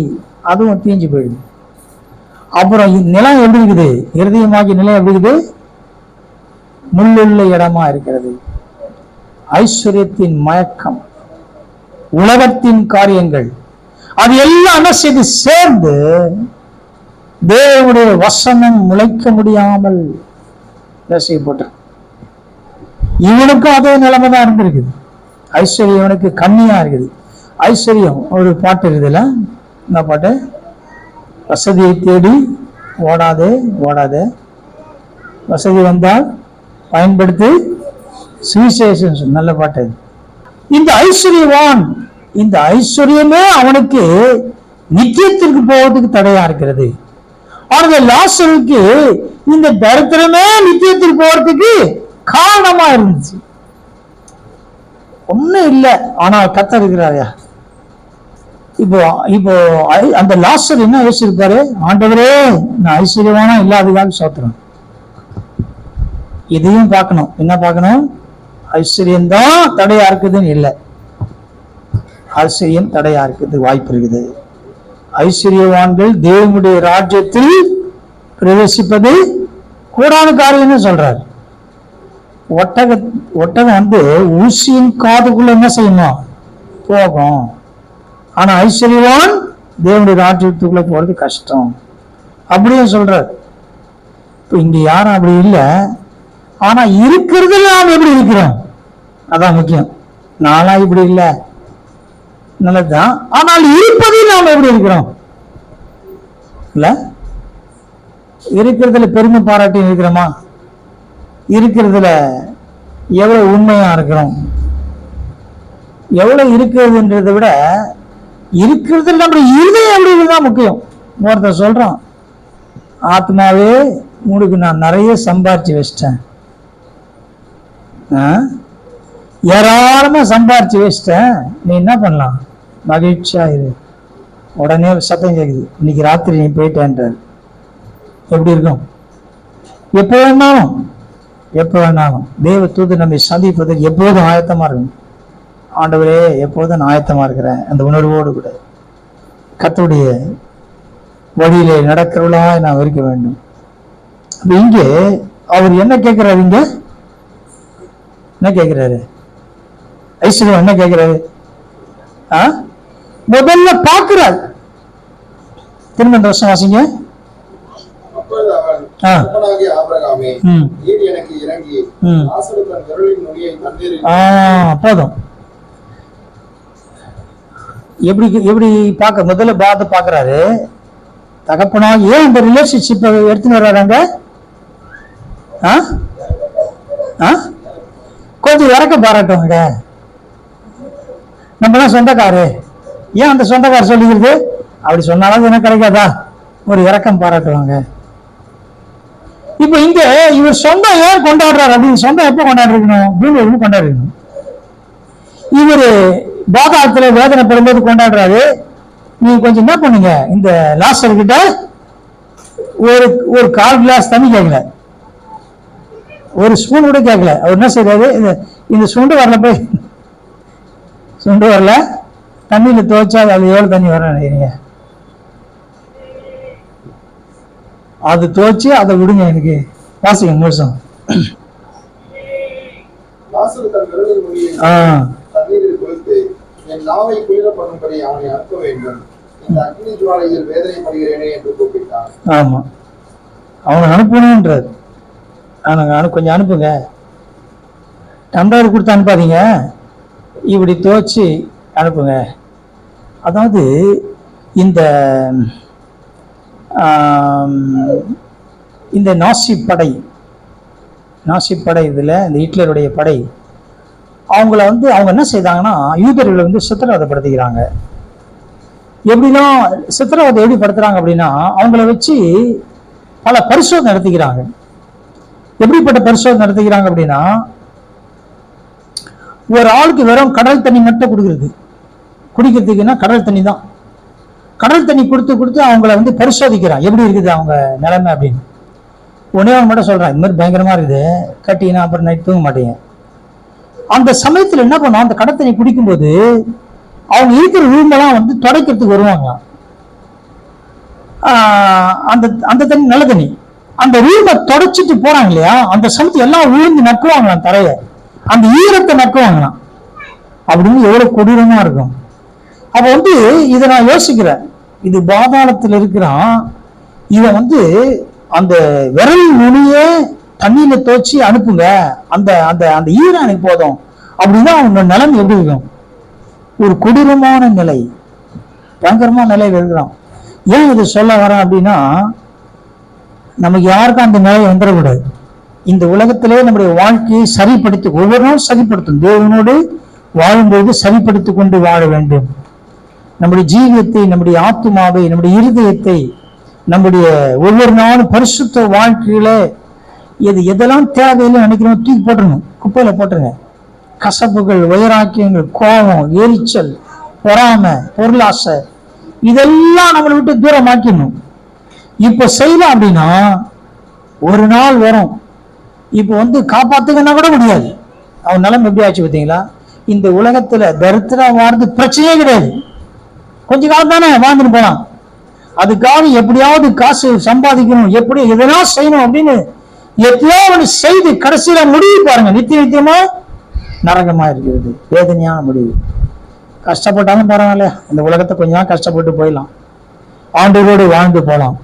அதுவும் தீஞ்சு போயிடுது. அப்புறம் நிலம் எப்படி இருக்குது? இருதயமாகி நிலம் எப்படி இருக்குது? முள்ளுள்ள இடமா இருக்கிறது. ஐஸ்வர்யத்தின் மயக்கம், உலகத்தின் காரியங்கள், அது எல்லாம் என்ன செய்து சேர்ந்து தேவனுடைய வசனம் முளைக்க முடியாமல் செய்யப்பட்டு, இவனுக்கும் அதே நிலைமை தான் இருந்திருக்குது. ஐஸ்வர்யம் இவனுக்கு கம்மியா இருக்குது. ஐஸ்வர்யம் ஒரு பாட்டு இருக்குதுல்ல, என்ன பாட்டு? வசதியை தேடி ஓடாதே ஓடாதே, வசதி வந்தால் பயன்படுத்தி சுவிசேஷம். நல்ல பாட்டு. இந்த ஐஸ்வர்யவான், இந்த ஐஸ்வர்யமே அவனுக்கு நித்தியத்திற்கு போவதற்கு தடையா இருக்கிறது. ஆனால் லாசருக்கு இந்த தரித்திரமே நித்தியத்திற்கு போறதுக்கு காரணமா இருந்துச்சு. ஒண்ணும் இல்லை, ஆனால் கர்த்தர் இருக்கிறாரையா. இப்போ இப்போ அந்த லாசர் என்ன யோசிச்சிருப்பாரு? ஆண்டவரே, நான் ஐஸ்வர்யவானா இல்லாததாக சோத்திரம். இதையும் பார்க்கணும். என்ன பார்க்கணும்? ஐஸ்வர்யம்தான் தடையா இருக்குதுன்னு இல்லை, ஐஸ்வர்யம் தடையா இருக்குது வாய்ப்பு இருக்குது. ஐஸ்வர்யவான்கள் தேவனுடைய ராஜ்யத்தில் பிரவேசிப்பது கூடான காரியம்னு சொல்றாரு. ஒட்டகம் வந்து ஊசியின் காதுக்குள்ள என்ன செய்யணும்? போகும். ஆனா ஐஸ்வர்யவான் தேவனுடைய ராஜ்யத்துக்குள்ள போறது கஷ்டம் அப்படியே சொல்றாரு. இப்ப இங்க யாரும் அப்படி இல்லை. ஆனா இருக்கிறதுல நாம் எப்படி இருக்கிறோம் அதான் முக்கியம். நானா இப்படி இல்லை, நல்லதுதான். ஆனால் இருப்பதில் நாம் எப்படி இருக்கிறோம்? இல்ல, இருக்கிறதுல பெருமை பாராட்டி இருக்கிறோமா? இருக்கிறதுல எவ்வளவு உண்மையா இருக்கிறோம்? எவ்வளவு இருக்கிறதுன்றதை விட இருக்கிறதுல நம்ம இருதயம் அப்படிங்கிறதுதான் முக்கியம். ஒருத்தர் சொல்றான், ஆத்மாவே உங்களுக்கு நான் நிறைய சம்பாரிச்சு வச்சிட்டேன், ஏராளமா சம்பாரிச்சு வச்சிட்டேன், நீ என்ன பண்ணலாம்? மகிழ்ச்சியா இரு. உடனே சத்தம் கேக்குது, இன்னைக்கு ராத்திரி நீ போயிட்டேன்றார். எப்படி இருக்கும்? எப்போ வேணாலும் தேவ தூது நம்மை சந்திப்பதற்கு எப்போதும் ஆயத்தமா இருக்கணும். ஆண்டவரே, எப்போதும் நான் ஆயத்தமா இருக்கிறேன் அந்த உணர்வோடு கூட கர்த்தருடைய வழியிலே நடக்கிறவளாய் நான் இருக்க வேண்டும். இங்கே அவர் என்ன கேட்கிறாரு? இங்க என்ன கேட்கிறாரு? ஐஸ்வர்யம் என்ன கேட்கிறாரு? முதல்ல பார்க்கிறார். திரும்ப இந்த வருஷம் வாசிங்க. போதும். எப்படி எப்படி பார்க்க முதல்ல பார்த்து பார்க்கிறாரு. தகப்பனா ஏன் இந்த ரிலேஷன்ஷிப்பை எடுத்துன்னு வர்றாங்க? ஆ ஆ கொஞ்சம் இறக்க பாராட்டுவாங்க. நம்ம தான் சொந்தக்காரு, ஏன் அந்த சொந்தக்கார சொல்லிக்கிறது? அப்படி சொன்னாலும் எனக்கு கிடைக்காதா? ஒரு இறக்கம் பாராட்டுவாங்க. இப்ப இங்க இவர் சொந்தம் ஏன் கொண்டாடுறாரு அப்படின்னு, சொந்தம் எப்ப கொண்டாடுறீங்கணும்? பூமி கொண்டாடுறீங்க. இவரு பாதாளத்துல வேதனை பெறும்போது கொண்டாடுறாரு. நீ கொஞ்சம் என்ன பண்ணுங்க, இந்த லாசர் கிட்ட ஒரு ஒரு 1/4 கிளாஸ் தண்ணி கேட்கல, ஒரு ஸ்பூன் கூட கேட்கல. அவர் என்ன செய்யறாரு, இந்த சுண்டு வரல, போய் சுண்டு வரல தண்ணியில துவைச்சா அது எவ்வளவு தண்ணி வர நினைக்கிறீங்க? அது துவைச்சு அதை விடுங்க எனக்கு. வாசிங்க முழுசும். தண்ணீரில் குளித்து என் நாவை குளிர பண்ணும்படி அவனை அனுப்ப வேண்டும். இந்த அக்னி ஜுவாலையில் வேதனைப்படுகிறேனே என்று கூப்பிட்டான். ஆமா, அவனை அனுப்பணும்ன்றார். கொஞ்சம் அனுப்புங்க, டம்ளர் கொடுத்து அனுப்பாதீங்க, இப்படி துவச்சி அனுப்புங்க. அதாவது இந்த இந்த நாசி படை இதில் இந்த ஹிட்லருடைய படை, அவங்கள அவங்க என்ன செய்தாங்கன்னா, யூதர்களை சித்திரவதைப்படுத்திக்கிறாங்க. எப்படின்னா சித்திரவதை எப்படி படுத்துறாங்க அப்படின்னா, அவங்கள வச்சு பல பரிசோதனை நடத்திக்கிறாங்க. எப்படிப்பட்ட பரிசோதனை நடத்திக்கிறாங்க அப்படின்னா, ஒரு ஆளுக்கு வெறும் கடல் தண்ணி மட்டும் கொடுக்குறது, குடிக்கிறதுக்குன்னா கடல் தண்ணி தான். கடல் தண்ணி கொடுத்து அவங்கள பரிசோதிக்கிறான், எப்படி இருக்குது அவங்க நிலைமை அப்படின்னு. உடனே அவன் மட்டும் சொல்றான், இந்த மாதிரி பயங்கரமா இருக்குது, கட்டினா அப்புறம் நைட் தூங்க மாட்டேங்க. அந்த சமயத்துல என்ன பண்ணுவோம், அந்த கடல் தண்ணி குடிக்கும்போது அவங்க இருக்கிற ரூமெல்லாம் துடைக்கிறதுக்கு வருவாங்க. அந்த தண்ணி நல்ல தண்ணி, அந்த ரூமை தொடச்சிட்டு போறாங்க இல்லையா, அந்த சமயத்து எல்லாம் விழுந்து நக்குவாங்களாம் தரைய, அந்த ஈரத்தை நக்குவாங்களாம். அப்படின்னு எவ்வளவு கொடூரமா இருக்கும். அப்ப இதை நான் யோசிக்கிறேன், இது பாதாளத்தில் இருக்கிறான், இவன் அந்த விரல் நுனியே தண்ணியில துவச்சி அனுப்புங்க, அந்த அந்த அந்த ஈரம் எனக்கு போதும் அப்படின்னா அவங்க நிலைமை எப்படி இருக்கும்? ஒரு கொடூரமான நிலை, பயங்கரமான நிலையில் இருக்கிறான். ஏன் இதை சொல்ல வரேன் அப்படின்னா, நமக்கு யாருக்கும் அந்த நிலை வந்துடக்கூடாது. இந்த உலகத்திலே நம்முடைய வாழ்க்கையை சரிப்படுத்தி ஒவ்வொரு நாளும் சரிப்படுத்தும், தேவனோடு வாழும்போது சரிப்படுத்திக் கொண்டு வாழ வேண்டும். நம்முடைய ஜீவியத்தை, நம்முடைய ஆத்துமாவை, நம்முடைய இருதயத்தை, நம்முடைய ஒவ்வொரு நாளும் பரிசுத்த வாழ்க்கையில எதெல்லாம் தேவையில்லை நினைக்கிறோம் தூக்கி போட்டுருணும், குப்பையில போட்டுருங்க. கசப்புகள், வைராக்கியங்கள், கோபம், எரிச்சல், பொறாமை, பொருளாசை, இதெல்லாம் நம்மளை விட்டு தூரமாக்கிடணும். இப்ப செய்யலாம் அப்படின்னா ஒரு நாள் வரும், இப்ப காப்பாத்துக்கன்னா கூட முடியாது. அவன் நிலைமை எப்படி ஆச்சு பார்த்தீங்களா? இந்த உலகத்துல தரித்திரம் வாழ்றது பிரச்சனையே கிடையாது, கொஞ்ச காலம் தானே வாழ்ந்துட்டு போலாம். அதுக்காக எப்படியாவது காசு சம்பாதிக்கணும், எப்படி எதனா செய்யணும் அப்படின்னு எப்படியாவது செய்து கடைசியில முடிவு பாருங்க, நித்தியமா நரகமா இருக்கிறது, வேதனையான முடிவு. கஷ்டப்பட்டாலும் பரவாயில்ல, இந்த உலகத்தை கொஞ்சம் கஷ்டப்பட்டு போயிடலாம், ஆண்டவரோடு வாழ்ந்து போகலாம்,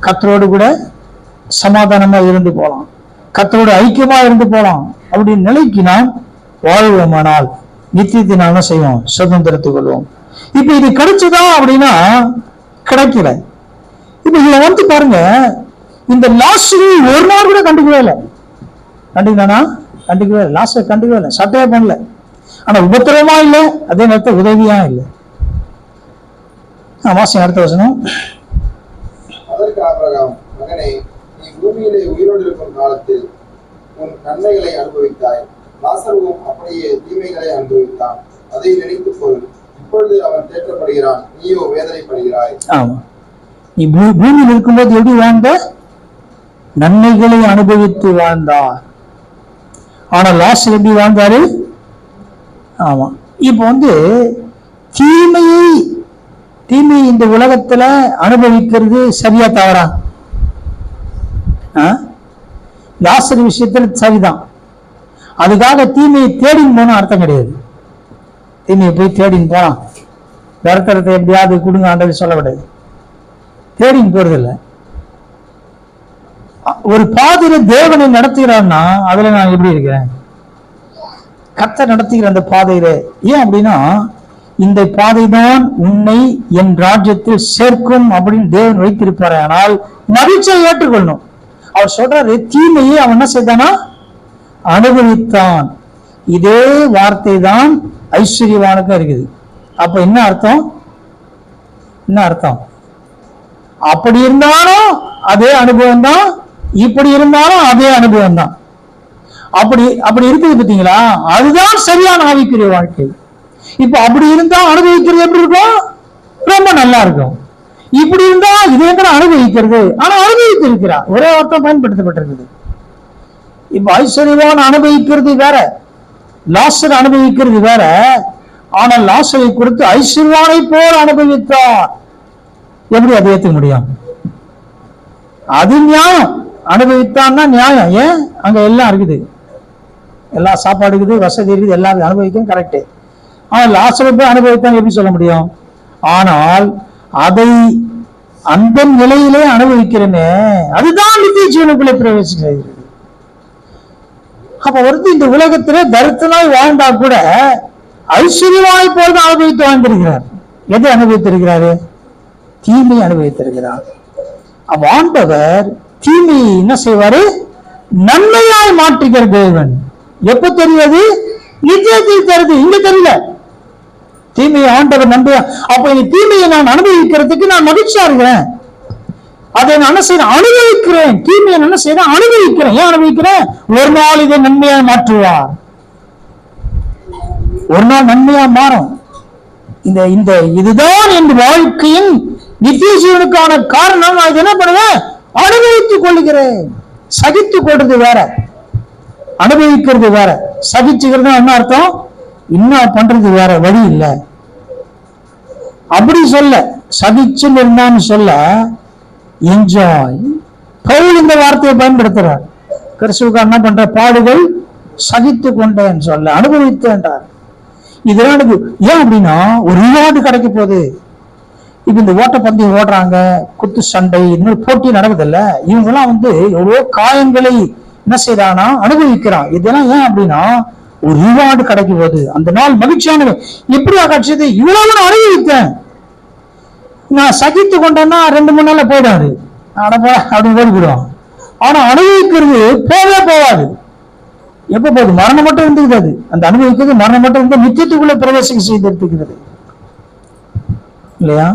கர்த்தரோடு கூட சமாதானமா இருந்து போகலாம், கர்த்தரோடு ஐக்கியமா இருந்து போகலாம். அப்படின்னு நிலைக்கு நாம் வாழ்வோமானால் நித்தியத்தினால செய்வோம், சுதந்திரத்துக் கொள்வோம். இப்ப இது கிடைச்சதா அப்படின்னா கிடைக்கல. இப்ப இதுல பாருங்க, இந்த லாஸ்ட் ஒரு நாள் கூட கண்டுக்கவே இல்லை. கண்டுக்கலானா? கண்டுக்கவே இல்லை. லாஸ்ட் கண்டுக்கவே இல்லை, சட்டையே பண்ணல. ஆனா உபத்திரமா இல்லை, அதே நேரத்தில் உதவியா இல்லை. வாசி அடுத்த வசனம். அதற்கு ஆபிரகாம், மகனே, நீ பூமியிலே உயிரோடு இருக்கும் காலத்தில் உன் நன்மைகளை அனுபவித்தாய், லாசருவும் அப்படியே தீமைகளை அனுபவித்தான். அதை நினைத்துக் கொள், இப்பொழுது அவன் தேற்றப்படுகிறான், நீயோ வேதனைப்படுகிறாய். ஆமா, நீ பூமியில் இருக்கும்போது எப்படி வாழ்ந்த? நன்மைகளை அனுபவித்து வாழ்ந்தார். ஆனா லாஸ்ட் எப்படி வாழ்ந்தாரு? ஆமா, இப்ப தீமையை இந்த உலகத்துல அனுபவிக்கிறது சரியா தவறா? லாசர் விஷயத்துல சரிதான். அதுக்காக தீமையை தேடின்னு போன அர்த்தம் கிடையாது. தீமையை போய் தேடின்னு போலாம், விரத்தரத்தை எப்படியாவது கொடுங்க ஆண்டது சொல்ல விடாது, தேடின்னு போறது இல்லை. ஒரு பாதையில தேவனை நடத்துகிறான்னா அதுல நான் எப்படி இருக்கிறேன்? கர்த்தர் நடத்துகிற அந்த பாதையில. ஏன் அப்படின்னா, இந்த பாதை தான் உன்னை என் ராஜ்யத்தில் சேர்க்கும் அப்படின்னு தேவன் வைத்திருப்பார். ஆனால் மகிழ்ச்சியை ஏற்றுக்கொள்ளணும். அவர் சொல்றாரு, தீமையை அவன் என்ன செய்தானா? அனுபவித்தான். இதே வார்த்தை தான் ஐஸ்வர்யவானுக்கும் இருக்குது. அப்ப என்ன அர்த்தம்? என்ன அர்த்தம்? அப்படி இருந்தாலும் அதே அனுபவம் தான், இப்படி இருந்தாலும் அதே அனுபவம் தான். அப்படி இருக்குது பார்த்தீங்களா? அதுதான் சரியான ஆவிக்குரிய வாழ்க்கை. இப்ப அப்படி இருந்தா அனுபவிக்கிறது எப்படி இருக்கும்? ரொம்ப நல்லா இருக்கும். இப்படி இருந்தா இது எங்க அனுபவிக்கிறது? ஆனா அனுபவித்திருக்கிறார். ஒரே அர்த்தம் பயன்படுத்தப்பட்டிருக்குது. இப்ப ஐஸ்வர்யவான் அனுபவிக்கிறது வேற, லாசர் அனுபவிக்கிறது வேற. ஆனால் லாசரை குறித்து ஐஸ்வர்யவானை போல் அனுபவித்தார். எப்படி அதை ஏத்துக்க முடியும்? அது நியாயம். அனுபவித்தான்னா நியாயம். ஏன்? அங்க எல்லாம் இருக்குது, எல்லா சாப்பாடு இருக்குது, வசதி இருக்குது, எல்லாரும் அனுபவிக்கும், கரெக்ட். ஆனால் லாசரை போய் அனுபவித்தான் எப்படி சொல்ல முடியும்? ஆனால் அதை அந்த நிலையிலே அனுபவிக்கிறேனே, அதுதான் நித்திய ஜீவனுக்குள்ளே பிரவேசிக்கிறது. அப்ப வந்து இந்த உலகத்திலே தரித்திரனாய் வாழ்ந்தா கூட ஐஸ்வர்யவாய் போல அனுபவித்து வாழ்ந்திருக்கிறார். எதை அனுபவித்திருக்கிறாரு? தீமை அனுபவித்திருக்கிறார். ஆண்டவர் தீமையை என்ன செய்வாரு? நன்மையாய் மாற்றுகிற தேவன். எப்ப தெரியாது? நித்தியத்தில் தெரியுது, இங்க தெரியல. தீமையை ஆண்டவர் நன்மையா. அப்ப இந்த தீமையை நான் அனுபவிக்கிறதுக்கு நான் மகிழ்ச்சியா இருக்கிறேன். அதை நான் என்ன செய்யறேன்? அனுபவிக்கிறேன். தீமையை என்ன செய்யறேன்? அனுபவிக்கிறேன். ஏன் அனுபவிக்கிறேன்? ஒரு நாள் இதை நன்மையாய் மாற்றுவார். ஒரு நாள் நன்மையா மாறும். இதுதான் என் வாழ்க்கையின் நித்திய ஜீவனுக்கான காரணம். நான் என்ன பண்ணுவேன்? அனுபவித்துக் கொள்கிறேன். சகித்துக் கொள்றது வேற, அனுபவிக்கிறது வேற. சகிச்சுக்கிறது என்ன அர்த்தம்? இன்னும் பண்றது வேற, வழி இல்லை. அப்படி சொல்ல, சகிச்சு இருந்தான்னு சொல்ல, என்ஜாய். பவுல் இந்த வார்த்தையை பயன்படுத்துறார். கிறிஸ்துவுக்கு என்ன பண்ற? பாடுகள் சகித்து கொண்டேன் சொல்ல, அனுபவித்தேன்றார். இதெல்லாம் எனக்கு ஏன் அப்படின்னா ஒரு ரிவார்டு கிடைக்க போகுது. இப்ப இந்த ஓட்டப்பந்தயம் ஓடுறாங்க, குத்து சண்டை, இன்னொரு போட்டி நடக்குதுல்ல, இவங்கெல்லாம் வந்து எவ்வளவோ காயங்களை என்ன செய்யறானா? அனுபவிக்கிறான். இதெல்லாம் ஏன் அப்படின்னா ஒரு ரிவார்டு கிடைக்க போகுது. அந்த நாள் மகிழ்ச்சியானது. எப்படியா கிடைச்சது? இவ்வளவு நான் அனுபவித்தேன். நான் சகித்து கொண்டேன்னா 2-3 நாள்ல போயிடாது, அடப்பா அப்படின்னு ஓடிவிடுவான். ஆனா அனுபவிக்கிறது போவே போவாது. எப்ப போகுது? மரணம் மட்டும் இருந்துக்கிறது. அந்த அனுபவிக்கிறது மரணம் மட்டும் இருந்து நித்தியத்துக்குள்ள பிரவேசம் செய்திருக்கிறது இல்லையா?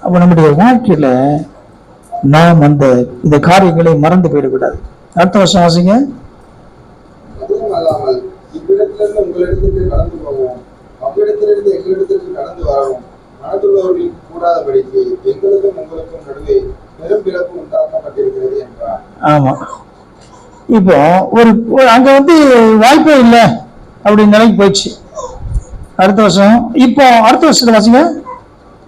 அப்ப நம்முடைய வாழ்க்கையில நாம் இந்த காரியங்களை மறந்து போயிடக்கூடாது. அடுத்த வருஷம் வாசிங்க. அதுவும் அல்லாமல் இவ்விடத்திலிருந்து உங்களிடத்திற்கு கடந்து போவோம், அவ்விடத்திலிருந்து எங்களிடத்திற்கு கடந்து வரவும் மனதுள்ளவர்கள் கூடாதபடிக்கு எங்களுக்கும் உங்களுக்கும் நடுவே பெரும் பிளப்பு உண்டாக்கப்பட்டிருக்கிறது என்றார். ஆமா, இப்போ அங்க வாய்ப்பே இல்லை அப்படின்னு நிலைக்கு போயிடுச்சு. அடுத்த வருஷம் இப்போ அடுத்த வருஷத்துல வாசிங்க.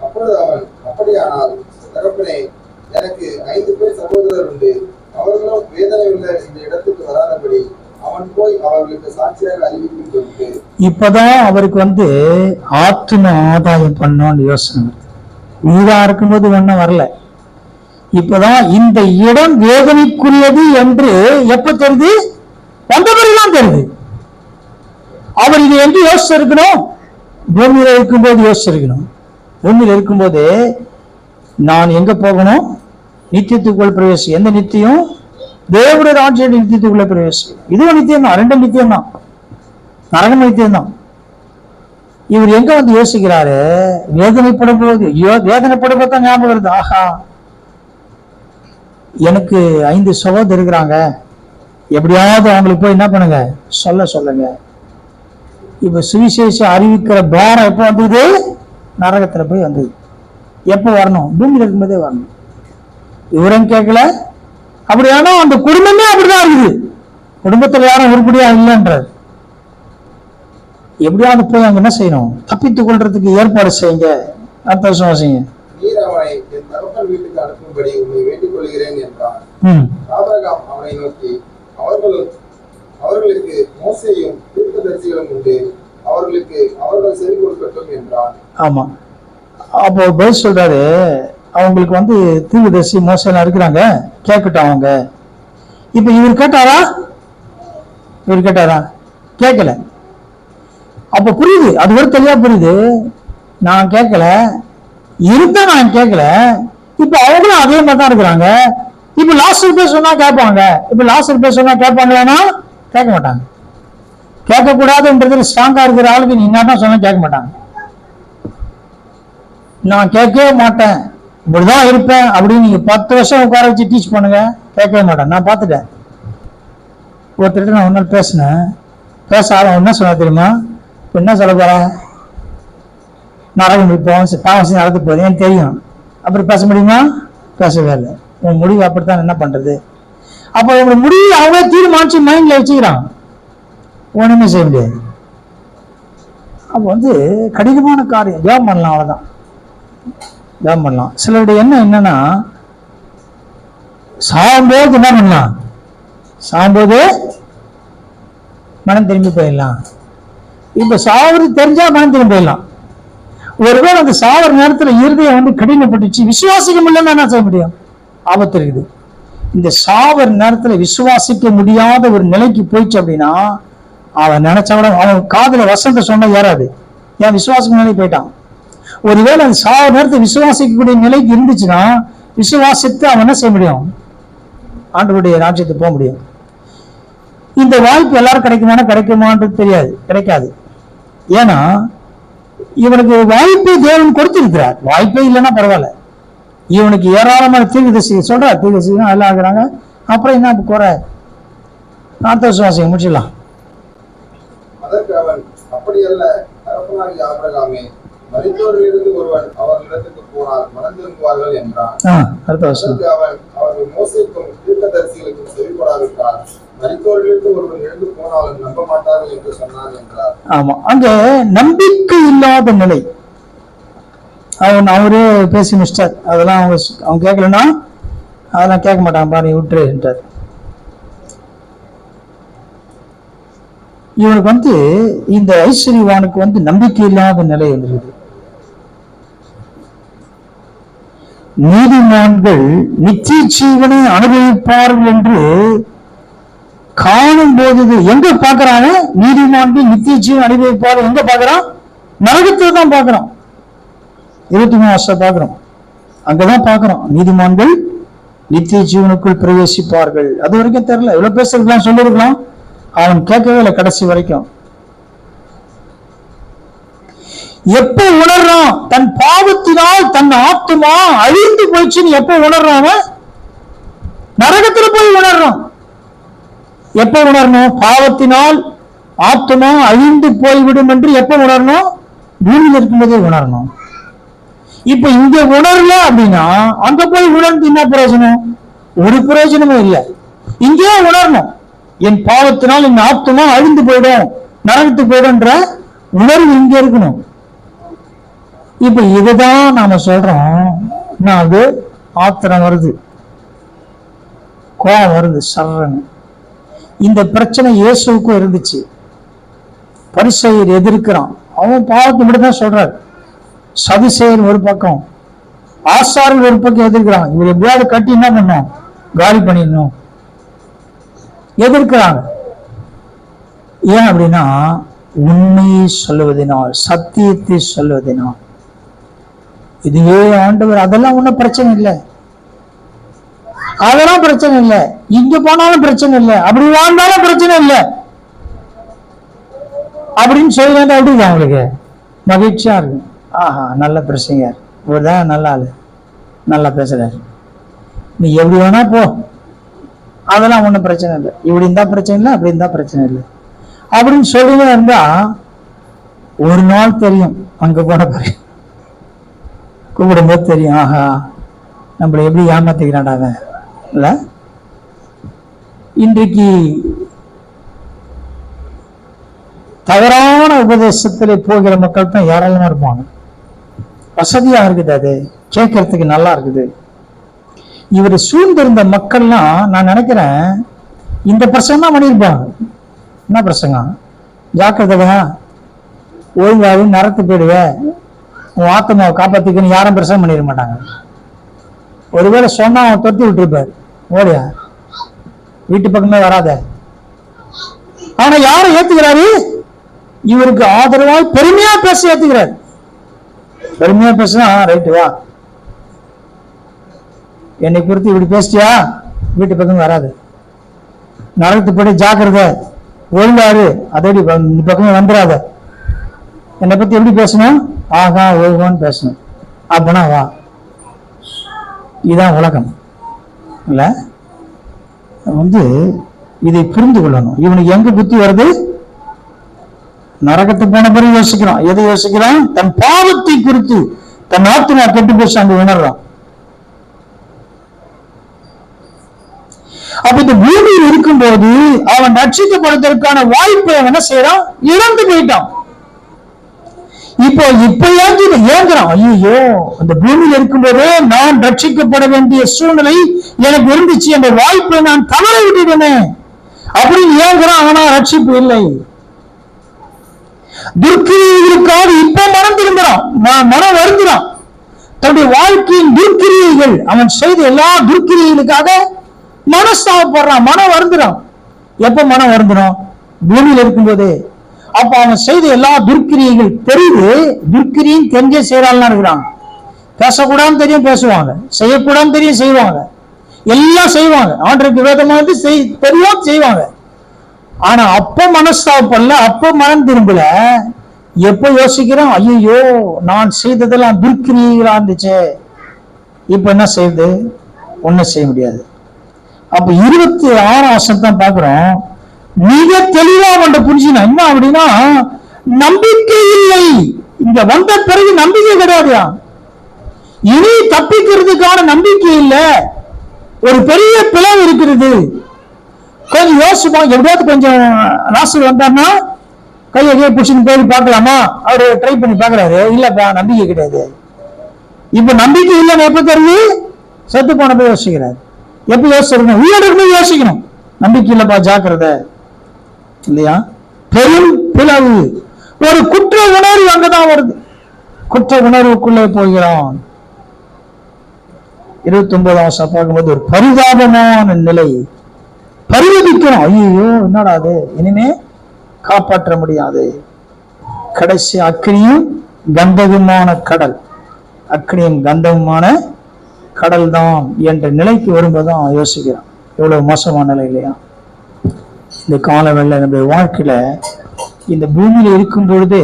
அப்பொழுது அவன், அப்படியானால் தகப்பனே, எனக்கு 5 பேர் சகோதரர் உண்டு, அவர்களும் வேதனை உள்ள இந்த இடத்துக்கு வராதபடி அவன் போய் அவர்களுக்கு சாட்சியாக அறிவிக்கும் சொல்லிட்டு. இப்பதான் அவருக்கு ஆத்ம ஆதாயம் பண்ணோன்னு யோசனை. வீடா இருக்கும்போது ஒன்னும் வரல. இப்பதான் இந்த இடம் வேதனைக்குரியது என்று எப்ப தெரியுது? வந்த பிறகுதான் தெரியுது. அவர் இது என்று யோசிச்சிருக்கணும். பூமியில இருக்கும்போது யோசிச்சிருக்கணும். பூமியில இருக்கும்போது நான் எங்க போகணும்? நித்தியத்துக்குள் பிரவேசி. எந்த நித்தியம்? தேவனுடைய ராஜ்ய நித்தியத்துக்குள்ள பிரவேசி. இதுவும் நித்தியம் தான், 2 நித்தியம் தான், நரகம் நித்தியம் தான். இவர் எங்க யோசிக்கிறாரு? வேதனைப்படும் போது. வேதனைப்படும் போது தான் ஞாபகம் வருது, ஆஹா எனக்கு 5 சகோதரர் இருக்கிறாங்க, எப்படியாவது அவங்களுக்கு போய் என்ன பண்ணுங்க, சொல்லுங்க. இப்ப சுவிசேஷ அறிவிக்கிற பாரம் எப்ப வந்தது? நரகத்துல போய் வந்தது. எப்ப வரணும்? பூமியில இருக்கும்போதே வரணும். இவரும் கேட்கல. அப்படியானா அந்த குடும்பமே அப்படிதான் இருக்குது. குடும்பத்துல யாரும் உருப்படியா இல்லைன்றார். எப்படியாவது போய் அங்க என்ன செய்யணும்? தப்பித்துக் கொள்றதுக்கு ஏற்பாடு செய்யுங்க. அடுத்த வருஷம் வாசிங்க. நீர் அவனை என் தகப்பன் வீட்டுக்கு அனுப்பும்படி உன்னை வேண்டிக் கொள்கிறேன் என்றான். ஆபிரகாம் அவனை நோக்கி, அவர்களுக்கு மோசேயும் தீர்க்கதரிசிகளும் உண்டு, அவர்கள் செவி கொடுக்கட்டும் என்றான். ஆமா, அப்போ பதில் சொல்றாரு, அவங்களுக்கு தீர்க்கதரிசி மோசேலாம் இருக்கிறாங்க, கேட்கட்டும் அவங்க. இப்ப இவர் கேட்டாரா? கேட்கல. அப்ப புரியுது, அது ஒரு தெளிவா புரியுது. நான் கேட்கல, இருந்தா நான் கேட்கல. இப்ப அவங்களும் அதே மாதிரி தான் இருக்கிறாங்க. இப்ப லாஸ்டர் பேர் சொன்னா கேட்பாங்க. இப்ப லாஸ்டர் பேர் சொன்னா கேட்பாங்களா? கேட்க மாட்டாங்க. கேட்கக்கூடாதுன்றது ஸ்ட்ராங்கா இருக்கிற ஆளுக்கு நீ என்ன சொன்னா கேட்க மாட்டாங்க. நான் கேட்கவே மாட்டேன், இப்படிதான் இருப்பேன் அப்படின்னு நீங்க 10 வருஷம் உட்கார வச்சு டீச் பண்ணுங்க, கேட்கவே மாட்டேன். நான் பார்த்துட்டேன். ஒருத்தர் நான் ஒரு நாள் பேசினேன். பேச ஆளும் என்ன சொன்னா தெரியுமா? என்ன சொல்ல போற, நரகம் இப்போம் தாமசி நடந்து போகுது எனக்கு தெரியும். அப்புறம் பேச முடியுமா? பேசவே இல்லை. உன் முடிவு அப்படித்தான், என்ன பண்றது? அப்போ உங்க முடிவு அவங்களே தீர்மானிச்சு மைண்ட்ல வச்சுக்கிறான், ஒண்ணுமே செய்ய முடியாது. அப்போ கடினமான காரியம். ஜெபம் பண்ணலாம், அவ்வளவுதான். ஜெபம் பண்ணலாம். சிலருடைய எண்ணம் என்னன்னா, சாகும்போது என்ன பண்ணலாம், சாகும்போது மனம் திரும்பி போயிடலாம். இப்ப சாவது தெரிஞ்சா மனம் திரும்பி போயிடலாம். ஒருவேளை அந்த சாவர நேரத்துல இருதயம் கடினப்பட்டுச்சு, விசுவாசிக்க முடியலன்னா என்ன செய்ய முடியும்? ஆபத்து இருக்குது. இந்த சாவர நேரத்துல விசுவாசிக்க முடியாத ஒரு நிலைக்கு போயிடுச்சு அப்படின்னா, அவன் நினைச்சவன அவன் காதுல வசந்த சொன்ன ஏறாது. ஏன்? விசுவாசிக்க நிலைக்கு போயிட்டான். ஒருவேளை அந்த சாவர நேரத்தை விசுவாசிக்கக்கூடிய நிலைக்கு இருந்துச்சுன்னா, விசுவாசித்து அவன் என்ன செய்ய முடியும்? ஆண்டவருடைய ராஜ்யத்துக்கு போக முடியும். இந்த வாய்ப்பு எல்லாரும் கிடைக்குமான்றது தெரியாது, கிடைக்காது. ஏன்னா இவனுக்கு வாய்ப்பை தேவன் கொடுத்திருக்கிறார். வாய்ப்பே இல்லைன்னா பரவாயில்ல. இவனுக்கு ஏராளமான தீர்க்கதரிசி சொல்றார், தீர்க்கதரிசி எல்லாம் ஆகுறாங்க. அப்புறம் என்ன குறை? நாத்த விசுவாசிங்க முடிச்சிடலாம். அதற்கு அவன், அப்படியல்ல தகப்பனாகிய ஆபிரகாமே, மரித்தோரிலிருந்து ஒருவன் அவர்களிடத்துக்கு போனால் மனம் திரும்புவார்கள் என்றான். அதற்கு அவன், அவர்கள் மோசேக்கும் தீர்க்கதரிசிகளுக்கும் செவிப்படாவிட்டால் மரித்தோரிலிருந்து ஒருவன் எழுந்து போனாலும் நம்ப மாட்டார்கள் என்று சொன்னார் என்றார். ஆமா, அங்க நம்பிக்கை இல்லாத நிலை. அவரே பேசி மிஸ்டர், அதெல்லாம் அவங்க கேட்கலன்னா அதெல்லாம் கேட்க மாட்டாங்க, பாரு விட்டுரு என்றார். இவனுக்கு இந்த ஐஸ்வர்யவானுக்கு நம்பிக்கை இல்லாத நிலை இருக்குது. நீதிமான்கள் நித்திய ஜீவனை அனுபவிப்பார்கள் என்று காணும் போது எங்க பாக்குறாங்க? நீதிமான்கள் நித்திய ஜீவன் அனுபவிப்பார்கள் எங்க பாக்குறான்? நரகத்தில் தான் பாக்குறோம். 23 வருஷம் பாக்குறோம், அங்கதான் பாக்குறோம். நீதிமான்கள் நித்திய ஜீவனுக்குள் பிரவேசிப்பார்கள். அது வரைக்கும் தெரியல. எவ்வளவு பேசுறதுலாம் சொல்லிருக்கலாம், அவன் கேட்கவே இல்லை கடைசி வரைக்கும். எப்ப உணர்றான் தன் பாவத்தினால் தன் ஆத்துமா அழிந்து போயிடுச்சுன்னு? எப்ப உணர்றான்? நரகத்துல போய் உணர்றான். எப்ப உணரணும்? பாவத்தினால் ஆத்துமா அழிந்து போய்விடும் என்று எப்ப உணரணும்? பூமியில் இருக்கும்போதே உணரணும். இப்ப இங்க உணரல அப்படின்னா அங்க போய் உணர்ந்து என்ன பிரயோஜனம்? ஒரு பிரயோஜனமும் இல்லை. இங்கே உணரணும், என் பாவத்தினால் என் ஆத்துமா அழிந்து போயிடும், நரகத்துக்கு போயிடும்ன்ற உணர்வு இங்க இருக்கணும். இப்ப இதுதான் நாம சொல்றோம். அது ஆத்திரம் வருது, கோபம் வருது சர்றன்னு. இந்த பிரச்சனை இயேசுவுக்கும் இருந்துச்சு. பரிசேயர் எதிர்க்கிறான், அவன் பாவத்தை மட்டும்தான் சொல்றாரு. சதுசேயர் ஒரு பக்கம், ஆசாரியர் ஒரு பக்கம் எதிர்க்கிறான். இவர் எப்படியாவது கட்டி என்ன பண்ணும்? காலி பண்ணிடணும். எதிர்க்கிறாங்க. ஏன் அப்படின்னா, உண்மையை சொல்லுவதனால், சத்தியத்தை சொல்லுவதனால். இதுவே ஆண்டவர், அதெல்லாம் ஒன்றும் பிரச்சனை இல்லை, அதெல்லாம் பிரச்சனை இல்லை, இங்க போனாலும் பிரச்சனை இல்லை, அப்படி வாழ்ந்தாலும் பிரச்சனை இல்லை அப்படின்னு சொல்லுங்க. அப்படி அவங்களுக்கு மகிழ்ச்சியா இருக்கு. ஆஹா, நல்ல பிரச்சனைங்க, இவர்தான் நல்ல ஆளு, நல்லா பேசுறாரு, நீ எப்படி வேணா போ, அதெல்லாம் ஒன்றும் பிரச்சனை இல்லை, இப்படி இருந்தா பிரச்சனை இல்லை, அப்படி இருந்தா பிரச்சனை இல்லை அப்படின்னு சொல்லுங்க இருந்தா, ஒரு நாள் தெரியும், அங்க போன பாரு கூப்பிடும்போது தெரியும், ஆஹா நம்மளை எப்படி ஏமாத்திக்கிறாண்டாங்க இல்ல. இன்றைக்கு தவறான உபதேசத்திலே போகிற மக்கள் தான் ஏராளமா இருப்பாங்க. வசதியா இருக்குது, அது கேட்கறதுக்கு நல்லா இருக்குது. இவர் சூழ்ந்திருந்த மக்கள்லாம் நான் நினைக்கிறேன் இந்த பிரசங்கம் தான் பண்ணியிருப்பாங்க. என்ன பிரசங்கம்? ஜாக்கிரதையா, ஒழுங்காவே நரத்து போயிடுவேன், உன் ஆத்மாவை காப்பாத்திக்கன்னு யாரும் பிரசங்கம் பண்ணிட மாட்டாங்க. ஒருவேளை சொன்னா அவன் தொட்டி விட்டுருப்பாரு, ஓடியா வீட்டு பக்கமே வராத. ஆனா யாரும் ஏத்துக்கிறாரு? இவருக்கு ஆதரவாய் பெருமையா பேச ஏத்துக்கிறாரு. பெருமையா பேசினா ரைட்டு வா, என்னை குறித்து இப்படி பேசிட்டியா, வீட்டு பக்கம் வராது. நரகத்துப்படி ஜாக்கிரதை, ஒழுங்காரு, அதோடி இந்த பக்கமே வந்துடாத. என்னை பத்தி எப்படி பேசணும்? ஆகா ஓகோன்னு பேசணும். அப்பனா வா. இதுதான் உலகம் இல்ல. இதை புரிந்து கொள்ளணும். இவனுக்கு எங்க புத்தி வருது? நரகத்து போன பிறகு யோசிக்கிறான். எதை யோசிக்கிறான்? தன் பாவத்தை குறித்து, தன் ஆத்மா கெட்டு போச்சு அங்க உணர்றான். அப்ப இந்த பூமியில் இருக்கும்போது அவன் ரட்சிக்கப்படுவதற்கான வாய்ப்பை அவன் என்ன செய்யறான்? இழந்து போயிட்டான். இப்ப ஏங்குறான், ஐயோ அந்த பூமியில் இருக்கும்போது நான் ரட்சிக்கப்பட வேண்டிய சூழ்நிலை எனக்கு இருந்துச்சு, அந்த வாய்ப்பை நான் தவற விட்டுட்டேன் அப்படின்னு ஏங்குறான். ஆனா ரட்சிப்பு இல்லை. துர்க்கிரியைகளுக்காக இப்ப மனம் திரும்புறான், மனம் வருந்துறான். தன்னுடைய வாழ்க்கையின் துர்க்கிரியைகள், அவன் செய்த எல்லா துர்க்கிரியைகளுக்காக மனஸ்தாபப்படுறான், மனம் வருந்துறான். எப்ப மனம் வருந்துறான்? பூமியில் இருக்கும்போதே. அப்ப அவன் செய்த எல்லா துர்க்கிரியைகள் தெரியுது. துர்க்கிரியும் தெரிஞ்சே செய்யறாள் இருக்கிறாங்க. பேசக்கூடாதுன்னு தெரியும் பேசுவாங்க, செய்யக்கூடாதுன்னு தெரியும் செய்வாங்க, எல்லாம் செய்வாங்க. ஆண்டருக்கு விரோதமாக தெரியும் செய்வாங்க. ஆனா அப்ப மனஸ்தாபப்படல, அப்ப மனம் திரும்பல. எப்ப யோசிக்கிறான்? ஐயோ நான் செய்ததெல்லாம் துர்க்கிரியைகளா இருந்துச்சு, இப்ப என்ன செய்யுது? ஒன்னும் செய்ய முடியாது. அப்ப 26 வருஷம் தான் பாக்குறோம். மிக தெளிவா கொண்ட புரிஞ்சுனா என்ன அப்படின்னா, நம்பிக்கை இல்லை. இங்க வந்த பிறகு நம்பிக்கை கிடையாது. இனி தப்பிக்கிறதுக்கான நம்பிக்கை இல்லை. ஒரு பெரிய பிளவு இருக்கிறது. கொஞ்சம் யோசிப்போம். எப்படியாவது கொஞ்சம் ராசல் வந்தார்னா கையை பிடிச்சின்னு போய் பார்க்கலாமா? அவரு ட்ரை பண்ணி பாக்குறாரு. இல்லப்பா நம்பிக்கை கிடையாது. இப்ப நம்பிக்கை இல்லைன்னு எப்ப தெரியுது? செத்து போன போய் யோசிக்கிறாரு. எப்ப யோசிக்கணும்? உயிரோடு யோசிக்கணும். நம்பிக்கை இல்லப்பா ஜாக்கிரதை இல்லையா? பெரும் பிளவு. ஒரு குற்ற உணர்வு அங்கதான் வருது. குற்ற உணர்வுக்குள்ளே போகிறான். 29 வருஷம் பார்க்கும்போது ஒரு பரிதாபமான நிலை. பரிதபிக்கிறோம். ஐயோ என்னடா அது, இனிமே காப்பாற்ற முடியாது. கடைசி அக்னியும் கந்தகமான கடல், அக்னியும் கந்தகமான கடல் தான் என்ற நிலைக்கு வரும்போதுதான் யோசிக்கிறான். எவ்வளவு மோசமான நிலை இல்லையா? இந்த காலவெல்ல நம்முடைய வாழ்க்கையில இந்த பூமியில இருக்கும் பொழுது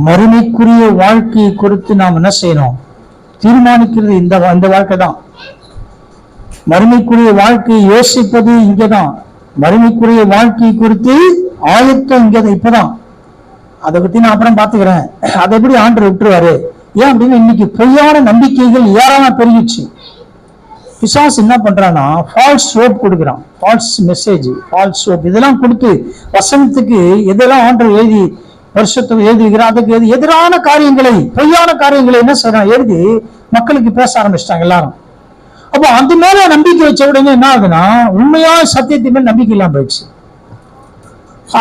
மறுமைக்குரிய வாழ்க்கையை குறித்து நாம் என்ன செய்யணும்? தீர்மானிக்கிறது இந்த வாழ்க்கை தான். மறுமைக்குரிய வாழ்க்கையை யோசிப்பது இங்கதான். மறுமைக்குரிய வாழ்க்கையை குறித்து ஆயத்தம் இங்கதான், இப்பதான். அதை பத்தி நான் அப்புறம் பாத்துக்கிறேன், அதை எப்படி ஆண்டவர் விட்டுருவாரு? ஏன் அப்படின்னு இன்னைக்கு பொய்யான நம்பிக்கைகள் ஏராளமா பெருகிடுச்சு. பிசாசு என்ன பண்றான்னா ஃபால்ஸ் ஹோப் கொடுக்குறான், ஃபால்ஸ் மெசேஜ், ஃபால்ஸ் ஹோப் இதெல்லாம் கொடுத்து வசனத்துக்கு எதெல்லாம் ஆண்டவர் எழுதி வருஷத்துக்கு எழுதிக்கிறான், அதுக்கு எதிரான காரியங்களை, பொய்யான காரியங்களை என்ன செய்யறான் எழுதி மக்களுக்கு பேச ஆரம்பிச்சிட்டாங்க எல்லாரும். அப்போ அந்த மேல நம்பிக்கை வச்ச உடனே என்ன ஆகுதுன்னா உண்மையான சத்தியத்தின் மேல் நம்பிக்கை இல்லாம போயிடுச்சு.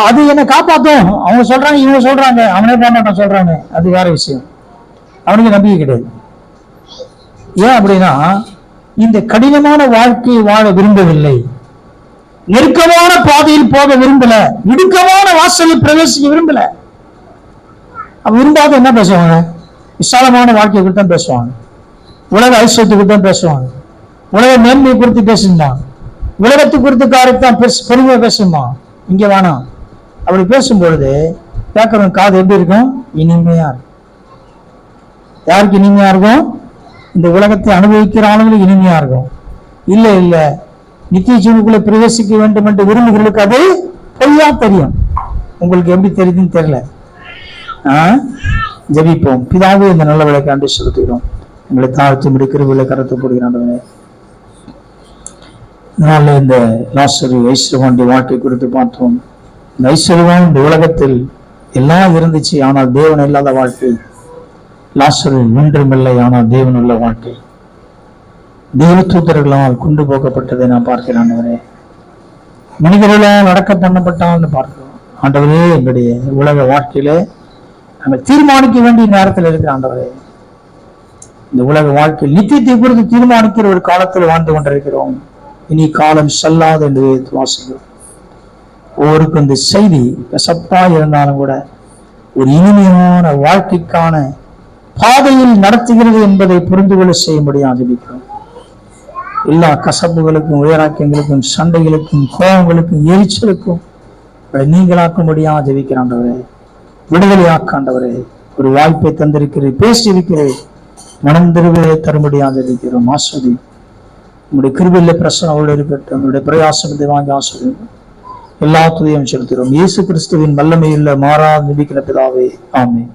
அது என்னை காப்பாத்தும் அவங்க சொல்றாங்க, இவங்க சொல்றாங்க, அவனே போமாட்டான் சொல்றாங்க, அது வேற விஷயம். அவனுக்கு நம்பிக்கை கிடையாது. ஏன் அப்படின்னா இந்த கடினமான வாழ்க்கையை வாழ விரும்பவில்லை, நெருக்கமான பாதையில் போக விரும்பல, இடுக்கமான வாசலில் பிரவேசிக்க விரும்பல. விரும்பாத என்ன பேசுவாங்க? விசாலமான வாழ்க்கையை குறித்து தான் பேசுவாங்க, உலக ஐஸ்வர்யத்தை குறித்து தான் பேசுவாங்க, உலக மேன்மை குறித்து பேசுமா, உலகத்தை குறித்து காரியத்தான் பெருமையா பேசுமா. இங்க வேணாம். அப்படி பேசும்பொழுது கேட்கறவங்க காது எப்படி இருக்கும்? இனிமையா இருக்கும். யாருக்கு இனிமையா இருக்கும்? இந்த உலகத்தை அனுபவிக்கிற ஆளுங்களுக்கு இனிமையா இருக்கும். இல்ல இல்ல நித்திய ஜீவனுக்குள்ள பிரவேசிக்க வேண்டும் என்று விரும்புகிறதுக்கு அது பொய்யா தெரியும். உங்களுக்கு எப்படி தெரியுதுன்னு தெரியல. ஜெபிப்போம். பிதாவே இந்த நல்ல விளக்காண்டு செலுத்துகிறோம். எங்களை தாழ்த்தி முடிக்கிற கருத்து போடுகிறான். இந்த லாசரு ஐஸ்வர்யவானுடைய வாழ்க்கை குறித்து பார்த்தோம். இந்த ஐஸ்வர்யவான் இந்த உலகத்தில் எல்லாம் இருந்துச்சு, ஆனால் தேவன் இல்லாத வாழ்க்கை. லாசரு ஒன்றுமில்லை, ஆனால் தேவன் உள்ள வாழ்க்கை. தேவ தூதர்களால் கொண்டு போகப்பட்டதை நான் பார்க்கிறேன். மனிதர்களால் அடக்க பண்ணப்பட்டான்னு பார்க்கிறோம். ஆண்டவரே, எங்களுடைய உலக வாழ்க்கையில நாங்கள் தீர்மானிக்க வேண்டிய நேரத்தில் இருக்கிற ஆண்டவரே, இந்த உலக வாழ்க்கையில் நித்தியத்தை குறித்து தீர்மானிக்கிற ஒரு காலத்தில் வாழ்ந்து கொண்டிருக்கிறோம். இனி காலம் செல்லாது என்று வாசிக்கிறோம். ஒவ்வொருக்கும் இந்த செய்தி கசப்பா இருந்தாலும் கூட ஒரு இனிமையான வாழ்க்கைக்கான பாதையில் நடத்துகிறது என்பதை புரிந்து கொள்ள செய்ய முடியாது. எல்லா கசப்புகளுக்கும், உயராக்கியங்களுக்கும், சண்டைகளுக்கும், கோபங்களுக்கும், எரிச்சலுக்கும் நீங்களாக்கும்படியா ஜெபிக்கிறாண்டவரே. விடுதலையாக்காண்டவரே. ஒரு வாய்ப்பை தந்திருக்கிறேன், பேசியிருக்கிறேன், மனம் திருவிழை தரும்படியா ஜெபிக்கிறோம். ஆஸ்வதி உங்களுடைய கிருபையில பிரசனோடு இருக்கட்டும். உங்களுடைய பிரயாசத்தை வாங்கி ஆஸ்வதி எல்லா துதியும் செலுத்துகிறோம். இயேசு கிறிஸ்துவின் வல்லமையுள்ள மாறாத ஜெபிக்கிற பிதாவே, ஆமென்.